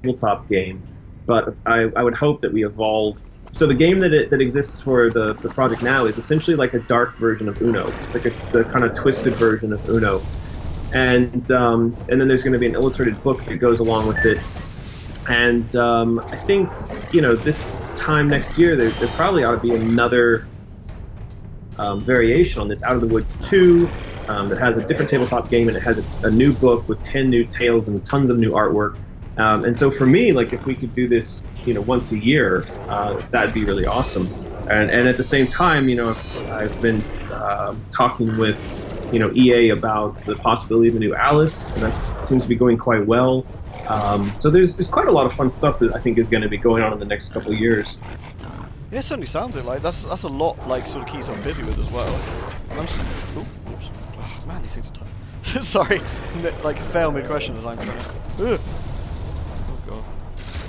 tabletop game. But I would hope that we evolve. So the game that exists for the project now is essentially like a dark version of Uno. It's like the kind of twisted version of Uno, and then there's going to be an illustrated book that goes along with it. And I think, this time next year, there probably ought to be another variation on this, Out of the Woods 2, that has a different tabletop game, and it has a new book with 10 new tales and tons of new artwork. And so for me, like, if we could do this, once a year, that'd be really awesome. And at the same time, I've been talking with, EA about the possibility of a new Alice, and that seems to be going quite well. So there's quite a lot of fun stuff that I think is going to be going on in the next couple of years. Yeah, it certainly sounds it. Like, that's a lot, like, sort of keeps us busy with as well. Oops. Oh, man, these things are tough. Sorry, like, fail mid-question as I'm trying to... Ugh. Oh, God.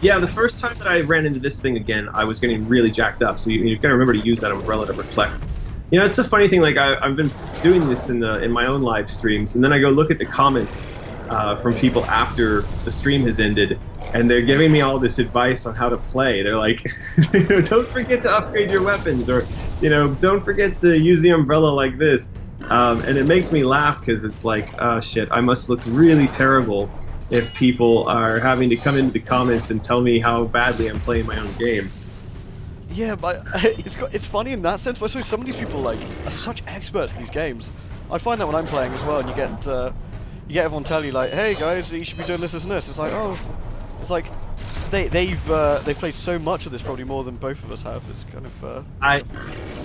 Yeah, the first time that I ran into this thing again, I was getting really jacked up, so you've got to remember to use that umbrella to reflect. It's a funny thing, like, I've been doing this in my own live streams, and then I go look at the comments from people after the stream has ended, and they're giving me all this advice on how to play. They're like, don't forget to upgrade your weapons, or, don't forget to use the umbrella like this. And it makes me laugh, because it's like, oh shit, I must look really terrible if people are having to come into the comments and tell me how badly I'm playing my own game. Yeah, but it's funny in that sense, but I suppose some of these people, like, are such experts in these games. I find that when I'm playing as well, and you get everyone tell you, like, hey guys, you should be doing this and this. It's like, oh, it's like they've played so much of this, probably more than both of us have. It's kind of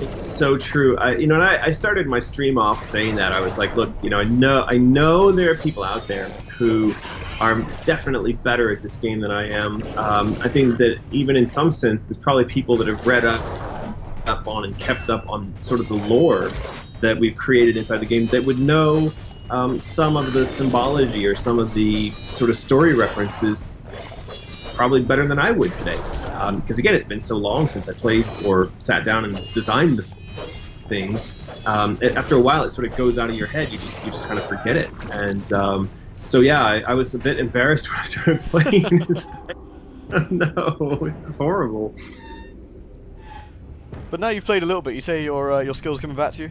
it's so true. I started my stream off saying that. I was like, look, I know there are people out there who are definitely better at this game than I am. I think that even in some sense, there's probably people that have read up on and kept up on sort of the lore that we've created inside the game, that would know some of the symbology or some of the sort of story references probably better than I would today. Because again, it's been so long since I played or sat down and designed the thing. After a while, it sort of goes out of your head. You just kind of forget it. And so yeah, I was a bit embarrassed when I started playing this. No, this is horrible. But now you've played a little bit, you say your skills are coming back to you?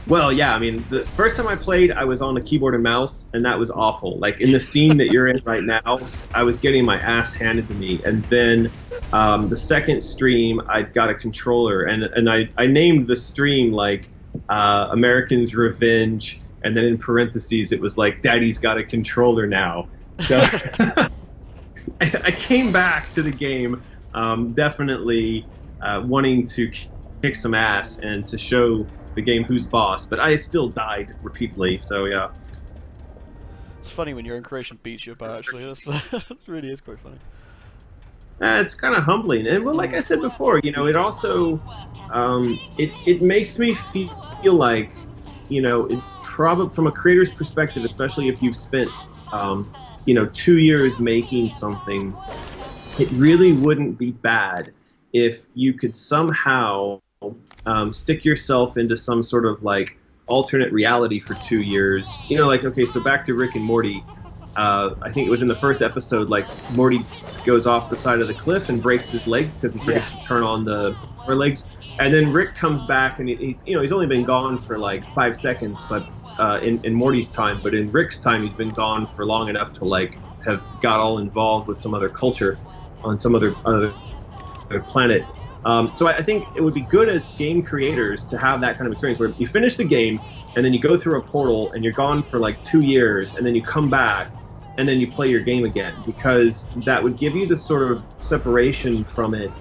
Well, yeah, I mean, the first time I played, I was on a keyboard and mouse, and that was awful. Like, in the scene that you're in right now, I was getting my ass handed to me. And then the second stream, I got a controller, and I named the stream, like, American's Revenge, and then in parentheses, it was like, Daddy's got a controller now. So I came back to the game definitely wanting to kick some ass and to show the game who's boss, but I still died repeatedly, so yeah. It's funny when your own creation beats you about, actually. That's, it really is quite funny. It's kind of humbling, and well, like I said before, you know, it also it makes me feel like, you know, it probably from a creator's perspective, especially if you've spent you know, 2 years making something, it really wouldn't be bad if you could somehow stick yourself into some sort of like alternate reality for 2 years. You know, like, okay, so back to Rick and Morty. I think it was in the first episode, like Morty goes off the side of the cliff and breaks his legs because he forgets to turn on the legs. And then Rick comes back and he's, you know, he's only been gone for like 5 seconds, but in Morty's time, but in Rick's time, he's been gone for long enough to like have got all involved with some other culture on some other planet. So I think it would be good as game creators to have that kind of experience where you finish the game and then you go through a portal and you're gone for like 2 years and then you come back and then you play your game again, because that would give you the sort of separation from it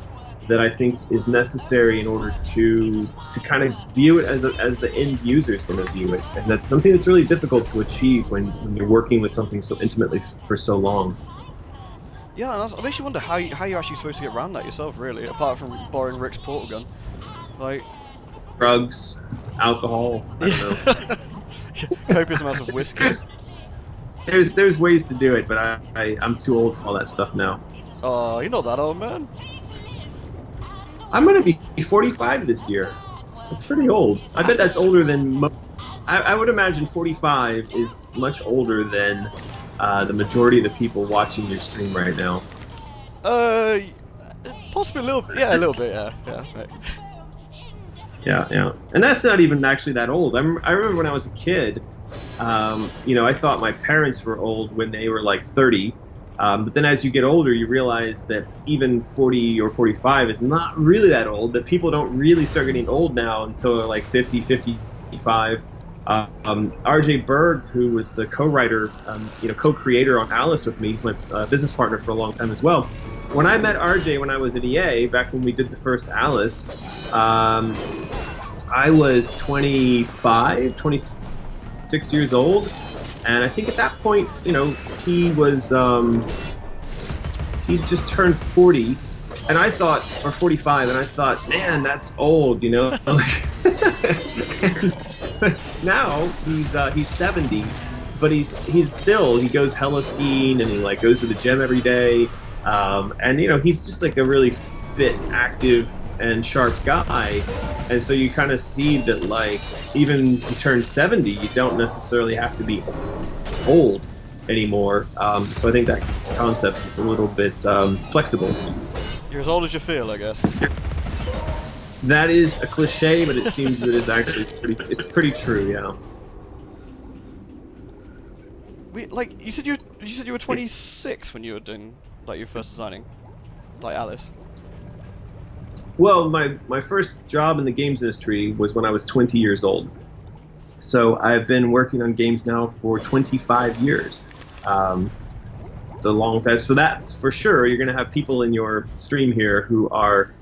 that I think is necessary in order to kind of view it as the end user is going to view it. And that's something that's really difficult to achieve when you're working with something so intimately for so long. Yeah, and it makes you wonder how you're actually supposed to get around that yourself, really, apart from borrowing Rick's portal gun. Like, drugs, alcohol, I don't know. Copious amounts of whiskey. There's ways to do it, but I'm too old for all that stuff now. Oh, you're not that old, man. I'm gonna be 45 this year. That's pretty old. I bet that's older than I would imagine 45 is much older than the majority of the people watching your stream right now. Possibly a little bit. Yeah, a little bit. Yeah, right. Yeah. And that's not even actually that old. I remember when I was a kid, you know, I thought my parents were old when they were like 30. But then as you get older, you realize that even 40 or 45 is not really that old, that people don't really start getting old now until they're like 50, 55. RJ Berg, who was the co-writer, you know, co-creator on Alice with me, he's my business partner for a long time as well. When I met RJ when I was at EA, back when we did the first Alice, I was 26 years old. And I think at that point, you know, he was, he just turned 40, and I thought, or 45, and I thought, man, that's old, you know? Now, he's 70, but he goes hella skiing, and he, like, goes to the gym every day, and, you know, he's just, like, a really fit, active, and sharp guy, and so you kind of see that, like, even if you turn 70, you don't necessarily have to be old anymore. So I think that concept is a little bit flexible. You're as old as you feel, I guess. That is a cliche, but it seems that it's actually pretty true. Yeah. Like you said you were 26 when you were doing like your first designing, like Alice. Well, my first job in the games industry was when I was 20 years old. So I've been working on games now for 25 years. It's a long time. So that's for sure. You're going to have people in your stream here who are,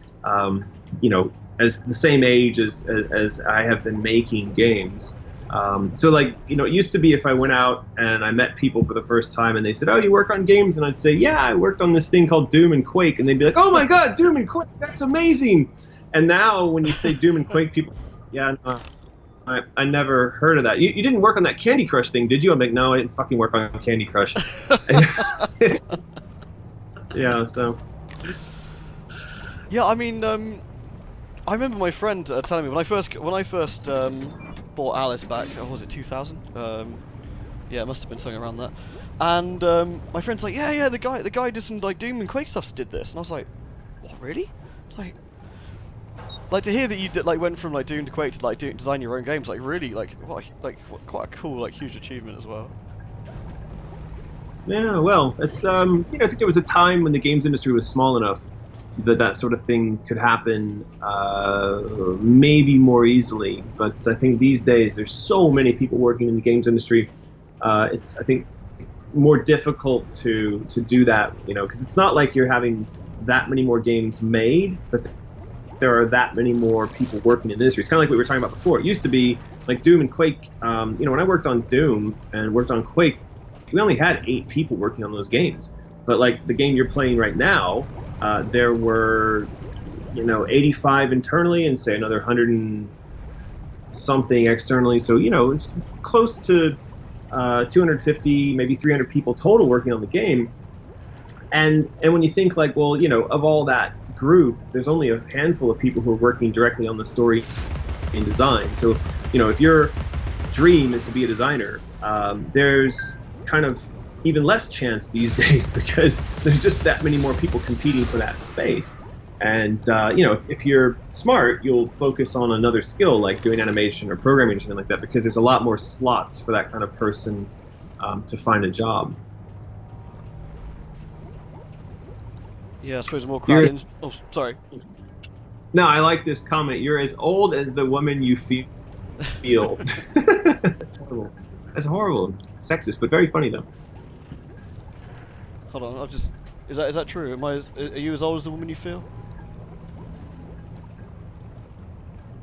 you know, as the same age as I have been making games. So, like, you know, it used to be if I went out and I met people for the first time and they said, oh, you work on games? And I'd say, yeah, I worked on this thing called Doom and Quake. And they'd be like, oh, my God, Doom and Quake, that's amazing. And now when you say Doom and Quake, people, yeah, no, I never heard of that. You didn't work on that Candy Crush thing, did you? I'm like, no, I didn't fucking work on Candy Crush. Yeah, so. Yeah, I mean, I remember my friend telling me when I first bought Alice back. Oh, was it 2000? Yeah, it must have been something around that. And my friend's like, yeah, the guy did some like Doom and Quake stuff. Did this, and I was like, what, really? Like, Like to hear that you like went from like Doom to Quake to like design your own games, like really like quite a cool like huge achievement as well. Yeah, well, it's I think there was a time when the games industry was small enough that that sort of thing could happen maybe more easily. But I think these days there's so many people working in the games industry. It's I think more difficult to do that, because it's not like you're having that many more games made, but there are that many more people working in the industry. It's kind of like we were talking about before. It used to be like Doom and Quake. When I worked on Doom and worked on Quake, we only had 8 people working on those games. But like the game you're playing right now, there were 85 internally and say another 100 and something externally. So it's close to 250, maybe 300 people total working on the game. And when you think like, well, of all that group, there's only a handful of people who are working directly on the story and design. So, if your dream is to be a designer, there's kind of even less chance these days because there's just that many more people competing for that space. And, if you're smart, you'll focus on another skill like doing animation or programming or something like that because there's a lot more slots for that kind of person to find a job. Yeah, I suppose more crowd. Oh, sorry. No, I like this comment. You're as old as the woman you feel. That's horrible. That's horrible. Sexist, but very funny though. Hold on, I'll just. Is that true? Are you as old as the woman you feel?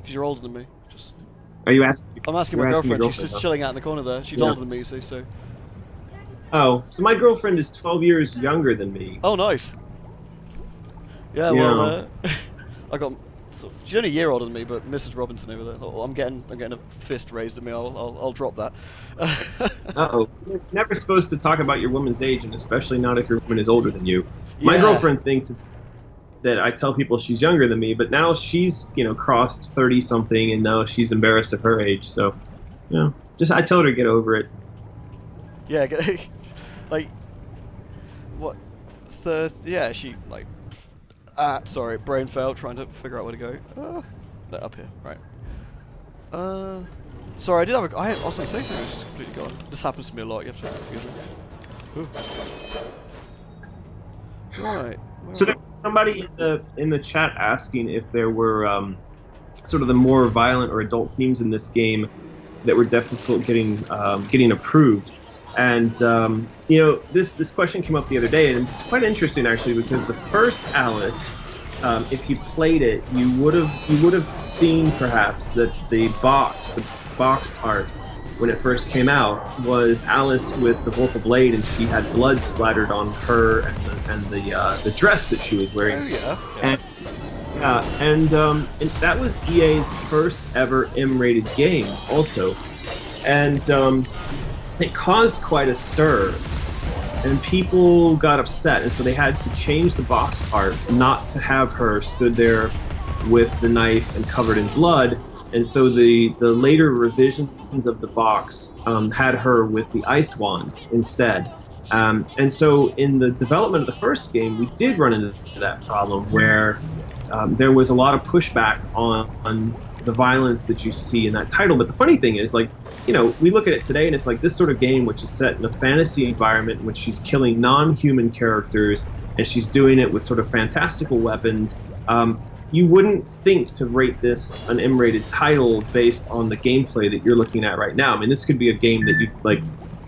Because you're older than me. Just. Are you asking? I'm asking my girlfriend. She's just chilling out in the corner there. She's older than me, so. Oh, so my girlfriend is 12 years younger than me. Oh, nice. Yeah, well, I got. So, she's only a year older than me, but Mrs. Robinson over there. Oh, I'm getting a fist raised at me. I'll drop that. Uh-oh. You're never supposed to talk about your woman's age, and especially not if your woman is older than you. Yeah. My girlfriend thinks it's that I tell people she's younger than me, but now she's crossed 30 something, and now she's embarrassed of her age. So, just I tell her to get over it. Yeah, like what? Yeah, she like. Sorry, brain failed trying to figure out where to go. No, up here, right. Sorry, I was going to say something, it's just completely gone. This happens to me a lot, you have to forgive me. Right. So there was somebody in the chat asking if there were sort of the more violent or adult themes in this game that were difficult getting approved. And this question came up the other day, and it's quite interesting actually because the first Alice, if you played it, you would have seen perhaps that the box art when it first came out was Alice with the vocal blade, and she had blood splattered on her and the dress that she was wearing. Oh yeah. And that was EA's first ever M-rated game also, and it caused quite a stir, and people got upset, and so they had to change the box art not to have her stood there with the knife and covered in blood, and so the later revisions of the box had her with the ice wand instead. And so in the development of the first game, we did run into that problem where there was a lot of pushback on the violence that you see in that title. But the funny thing is, like, we look at it today and it's like this sort of game which is set in a fantasy environment in which she's killing non-human characters and she's doing it with sort of fantastical weapons. You wouldn't think to rate this an M-rated title based on the gameplay that you're looking at right now. I mean, this could be a game that you like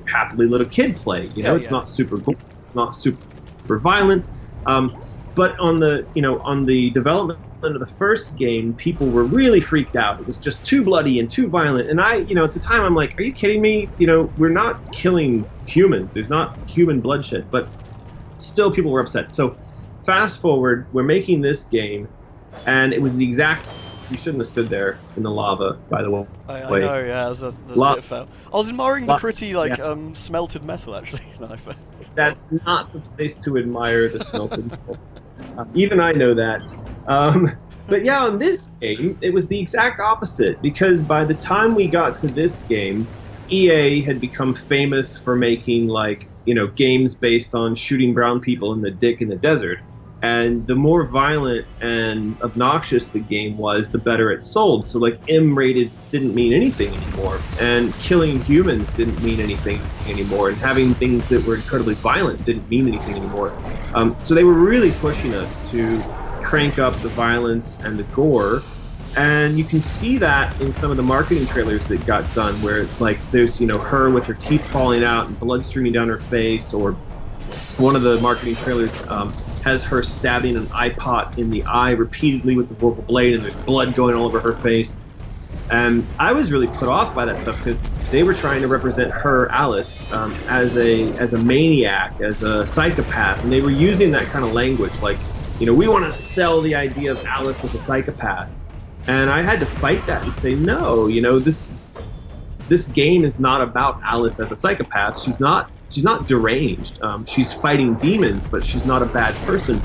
happily let a kid play. It's not super cool, not super violent. But on the development of the first game, people were really freaked out. It was just too bloody and too violent. And I, at the time, I'm like, are you kidding me? We're not killing humans. There's not human bloodshed. But still, people were upset. So fast forward, we're making this game, and it was the exact. You shouldn't have stood there in the lava, by the way. I know, yeah, that was a bit of fail. I was admiring the pretty, smelted metal, actually. That's not the place to admire the smelted metal. Even I know that. But yeah, on this game, it was the exact opposite, because by the time we got to this game, EA had become famous for making, games based on shooting brown people in the dick in the desert. And the more violent and obnoxious the game was, the better it sold. So like M-rated didn't mean anything anymore, and killing humans didn't mean anything anymore, and having things that were incredibly violent didn't mean anything anymore. So they were really pushing us to crank up the violence and the gore. And you can see that in some of the marketing trailers that got done, where like there's, you know, her with her teeth falling out and blood streaming down her face, or one of the marketing trailers has her stabbing an eye pot in the eye repeatedly with the vorpal blade, and there's blood going all over her face. And I was really put off by that stuff, because they were trying to represent her, Alice, as a maniac, as a psychopath, and they were using that kind of language, like, you know, we want to sell the idea of Alice as a psychopath. And I had to fight that and say, no, you know, this game is not about Alice as a psychopath. She's not deranged. She's fighting demons, but she's not a bad person.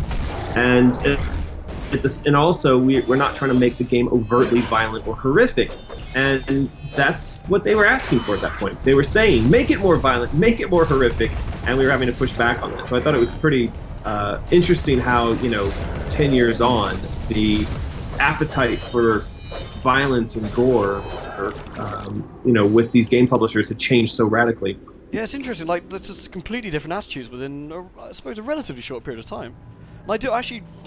And also we're not trying to make the game overtly violent or horrific. And that's what they were asking for at that point. They were saying, make it more violent, make it more horrific, and we were having to push back on that. So I thought it was pretty interesting how, you know, 10 years on, the appetite for violence and gore, you know, with these game publishers had changed so radically. Yeah, it's interesting. Like, that's just completely different attitudes within, I suppose, a relatively short period of time. And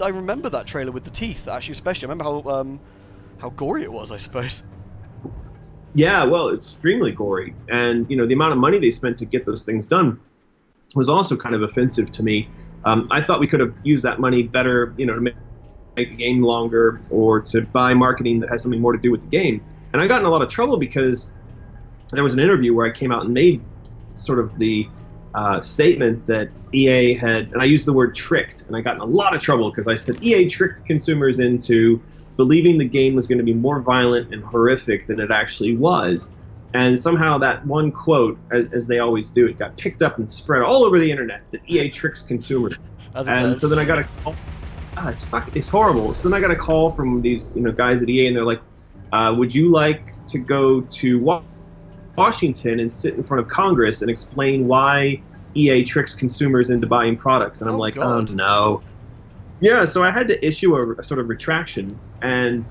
I remember that trailer with the teeth. Actually, especially, I remember how gory it was, I suppose. Yeah, well, it's extremely gory, and you know, the amount of money they spent to get those things done was also kind of offensive to me. I thought we could have used that money better, you know, to make the game longer, or to buy marketing that has something more to do with the game. And I got in a lot of trouble because there was an interview where I came out and made sort of the statement that EA had, and I used the word tricked, and I got in a lot of trouble because I said EA tricked consumers into believing the game was going to be more violent and horrific than it actually was. And somehow that one quote, as they always do, it got picked up and spread all over the internet, that EA tricks consumers. And so then I got a call. It's horrible. So then I got a call from these, you know, guys at EA, and they're like, would you like to go to Washington and sit in front of Congress and explain why EA tricks consumers into buying products? And I'm like, God. Oh no. Yeah, so I had to issue a sort of retraction, and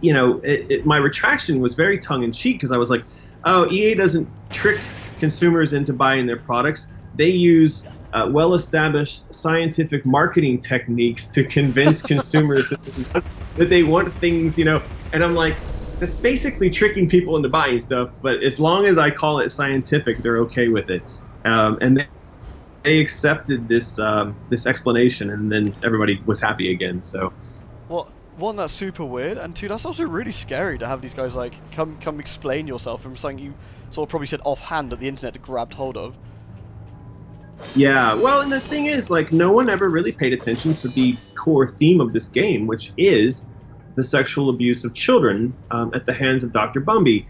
you know, my retraction was very tongue-in-cheek, because I was like, oh, EA doesn't trick consumers into buying their products. They use well-established scientific marketing techniques to convince consumers that they want things, you know. And I'm like, that's basically tricking people into buying stuff, but as long as I call it scientific, they're okay with it. And they accepted this explanation, and then everybody was happy again. So, well, one, that's super weird, and two, that's also really scary to have these guys like come explain yourself from something you sort of probably said offhand that the internet grabbed hold of. Yeah, well, and the thing is, like, no one ever really paid attention to the core theme of this game, which is the sexual abuse of children at the hands of Dr. Bumby.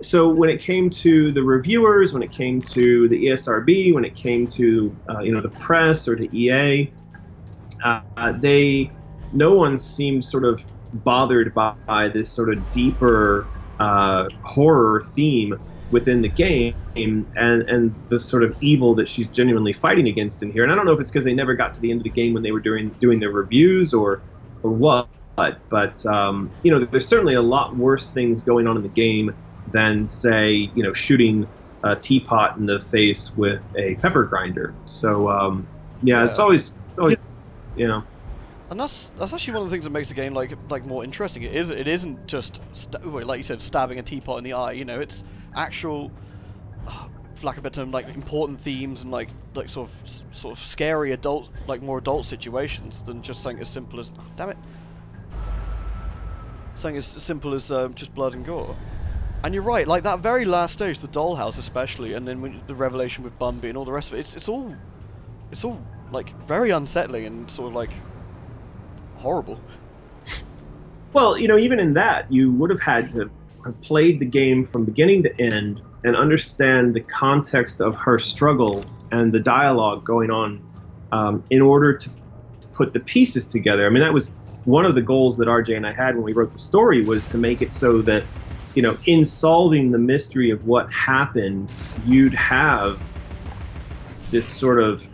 So when it came to the reviewers, when it came to the ESRB, when it came to you know, the press or to EA, no one seemed sort of bothered by this sort of deeper horror theme within the game, and the sort of evil that she's genuinely fighting against in here. And I don't know if it's because they never got to the end of the game when they were doing their reviews or what, but you know, there's certainly a lot worse things going on in the game than, say, you know, shooting a teapot in the face with a pepper grinder. So yeah, it's always you know. And that's actually one of the things that makes the game like more interesting. It isn't just like you said, stabbing a teapot in the eye. You know, it's actual, for lack of a better term, like important themes and like sort of scary adult, like more adult situations than just something as simple as something as simple as just blood and gore. And you're right, like that very last stage, the dollhouse especially, and then when the revelation with Bumby and all the rest of it, it's all like very unsettling and sort of like horrible. Well, you know, even in that, you would have had to have played the game from beginning to end and understand the context of her struggle and the dialogue going on in order to put the pieces together. I mean, that was one of the goals that RJ and I had when we wrote the story, was to make it so that, you know, in solving the mystery of what happened, you'd have this sort of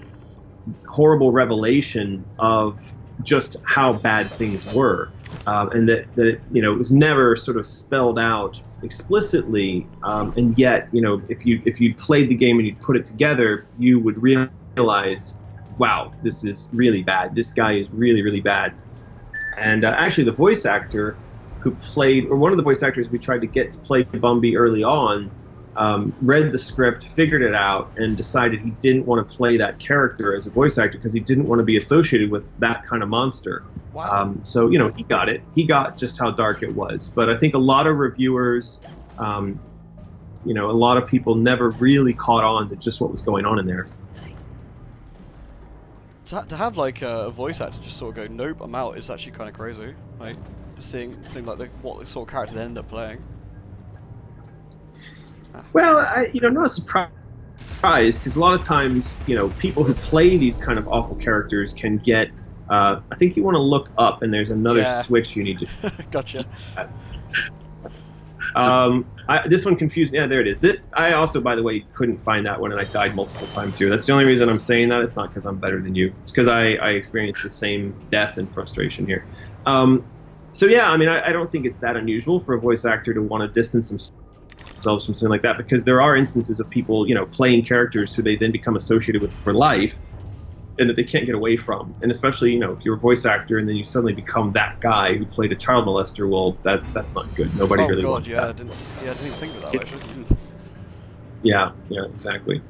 horrible revelation of just how bad things were, and that it, it was never sort of spelled out explicitly, and yet, if you played the game and you put it together, you would realize, wow, this is really bad. This guy is really, really bad. And actually, the voice actor who played, or one of the voice actors we tried to get to play Bumby early on, read the script, figured it out, and decided he didn't want to play that character as a voice actor because he didn't want to be associated with that kind of monster. Wow. So, he got it. He got just how dark it was. But I think a lot of reviewers, a lot of people never really caught on to just what was going on in there. To have like a voice actor just sort of go, nope, I'm out, is actually kind of crazy. Like, just seeing like what sort of character they end up playing. Well, I'm not surprised, because a lot of times, people who play these kind of awful characters can get, I think you want to look up, and there's another switch you need to... Gotcha. This one confused me. Yeah, there it is. I also, by the way, couldn't find that one, and I died multiple times here. That's the only reason I'm saying that. It's not because I'm better than you. It's because I experienced the same death and frustration here. So yeah, I don't think it's that unusual for a voice actor to want to distance themselves from something like that, because there are instances of people, playing characters who they then become associated with for life, and that they can't get away from. And especially, if you're a voice actor and then you suddenly become that guy who played a child molester, well, that's not good. Nobody really wants that. I didn't even think of that, actually. Yeah, exactly.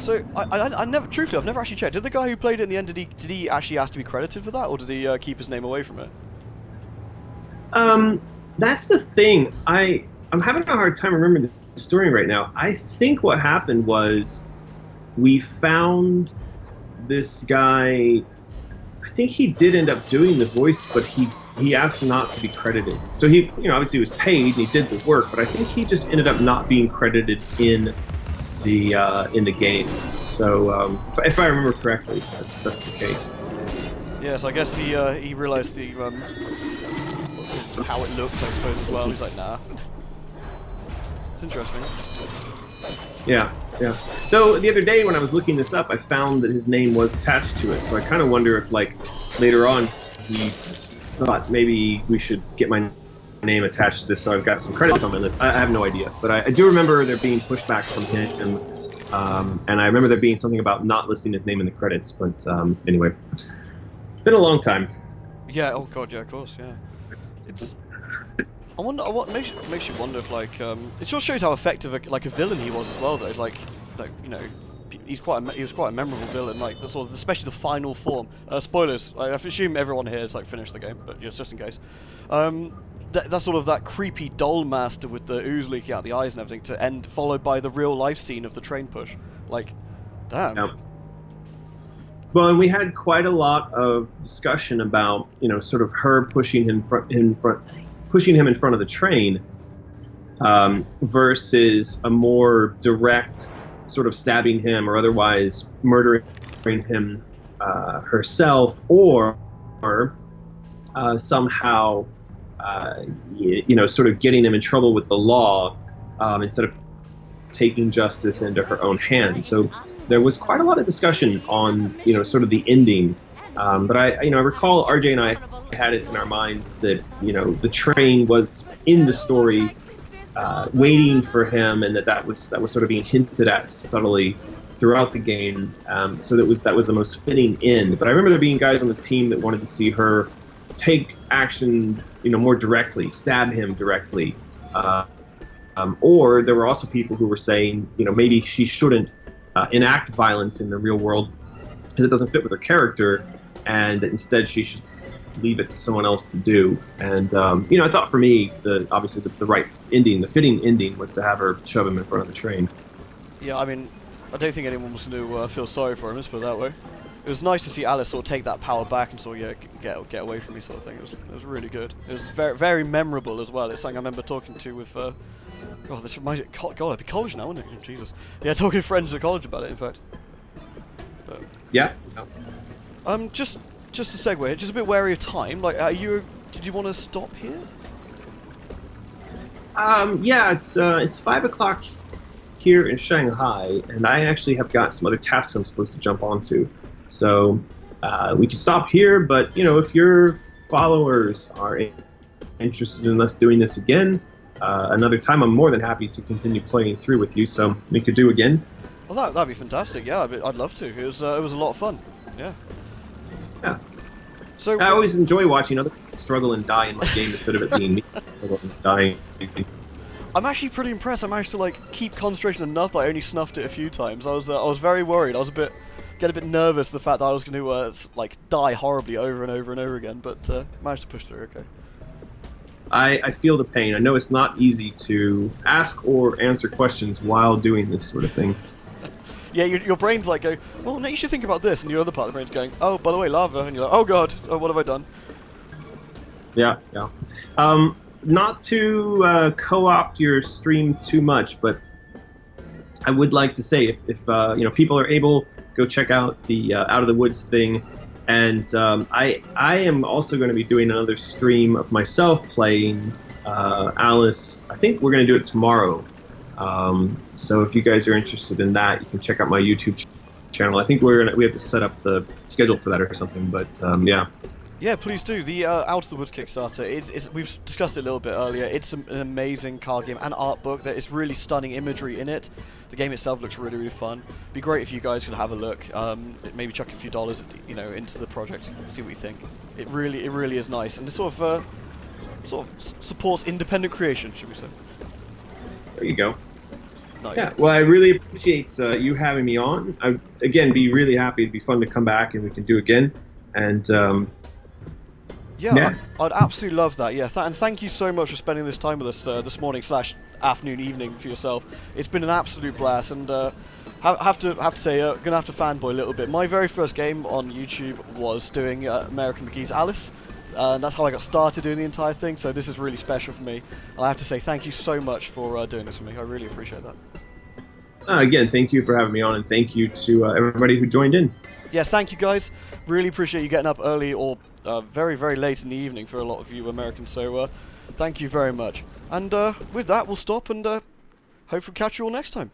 So, I never, truthfully, I've never actually checked. Did the guy who played it in the end, did he actually ask to be credited for that, or did he keep his name away from it? That's the thing. I'm having a hard time remembering the story right now. I think what happened was, we found this guy. I think he did end up doing the voice, but he asked not to be credited. So he, obviously was paid and he did the work, but I think he just ended up not being credited in the game. So if I remember correctly, that's the case. Yes, I guess he realised how it looked, I suppose, as well. He's like, nah. It's interesting. Yeah. Though the other day when I was looking this up, I found that his name was attached to it. So I kind of wonder if, like, later on he thought maybe we should get my name attached to this, so I've got some credits on my list. I have no idea, but I do remember there being pushback from him, and I remember there being something about not listing his name in the credits. But anyway, it's been a long time. Yeah. Oh God. Yeah. Of course. Yeah. It's. I wonder what makes you wonder if, like, it sort of shows how effective a villain he was as well, though. Like he was quite a memorable villain, like especially the final form. Spoilers. I assume everyone here has finished the game, but just in case. That's sort of that creepy doll master with the ooze leaking out the eyes and everything to end, followed by the real life scene of the train push. Like, damn. Yep. Well, and we had quite a lot of discussion about sort of her pushing him in front of the train, versus a more direct sort of stabbing him or otherwise murdering him herself, or somehow sort of getting him in trouble with the law, instead of taking justice into her own hands. So there was quite a lot of discussion on sort of the ending. But I recall RJ and I had it in our minds that the train was in the story, waiting for him, and that was sort of being hinted at subtly throughout the game. So that was the most fitting end. But I remember there being guys on the team that wanted to see her take action, more directly, stab him directly, or there were also people who were saying, maybe she shouldn't enact violence in the real world because it doesn't fit with her character, and that instead she should leave it to someone else to do. And I thought for me, obviously the right ending, the fitting ending, was to have her shove him in front of the train. Yeah, I mean, I don't think anyone was going to feel sorry for him, let's put it that way. It was nice to see Alice sort of take that power back and sort of get away from me, sort of thing. It was really good. It was very, very memorable as well. It's something I remember talking to with God, this reminds me. God, I'd be college now, wouldn't it? Jesus. Yeah, talking to friends at college about it, in fact. But, yeah. Just a segue. Just a bit wary of time. Like, did you want to stop here? Yeah, it's 5 o'clock here in Shanghai, and I actually have got some other tasks I'm supposed to jump onto. So we can stop here, but if your followers are interested in us doing this again another time, I'm more than happy to continue playing through with you. So we could do again. Well, that'd be fantastic. Yeah, I'd love to. It was a lot of fun. Yeah. Yeah. So I always enjoy watching other people struggle and die in my game instead of it being me struggling and dying. I'm actually pretty impressed. I managed to keep concentration enough that I only snuffed it a few times. I was very worried. I was get a bit nervous the fact that I was going to die horribly over and over and over again, but managed to push through. Okay. I feel the pain. I know it's not easy to ask or answer questions while doing this sort of thing. Yeah, your brain's go, well, no, you should think about this, and your other part of the brain's going, oh, by the way, lava, and you're like, oh god, oh, what have I done? Yeah. Not to co-opt your stream too much, but I would like to say if people are able, go check out the Out of the Woods thing, and I am also going to be doing another stream of myself playing Alice. I think we're going to do it tomorrow. So if you guys are interested in that, you can check out my YouTube channel. I think we have to set up the schedule for that or something, but yeah. Yeah, please do. The Out of the Woods Kickstarter, we've discussed it a little bit earlier. It's an amazing card game and art book. There is really stunning imagery in it. The game itself looks really, really fun. It'd be great if you guys could have a look. Maybe chuck a few dollars, into the project. See what you think. It really is nice, and it sort of supports independent creation, should we say? There you go. Nice. Yeah, well, I really appreciate you having me on. I'd, again, be really happy. It'd be fun to come back and we can do it again. And yeah. I'd absolutely love that. Yeah, and thank you so much for spending this time with us this morning / afternoon, evening for yourself. It's been an absolute blast, and have to say, gonna have to fanboy a little bit. My very first game on YouTube was doing American McGee's Alice. And that's how I got started doing the entire thing, so this is really special for me. And I have to say thank you so much for doing this for me. I really appreciate that. Again, thank you for having me on, and thank you to everybody who joined in. Yes, thank you guys. Really appreciate you getting up early or very, very late in the evening for a lot of you Americans, so thank you very much. And with that, we'll stop and hopefully catch you all next time.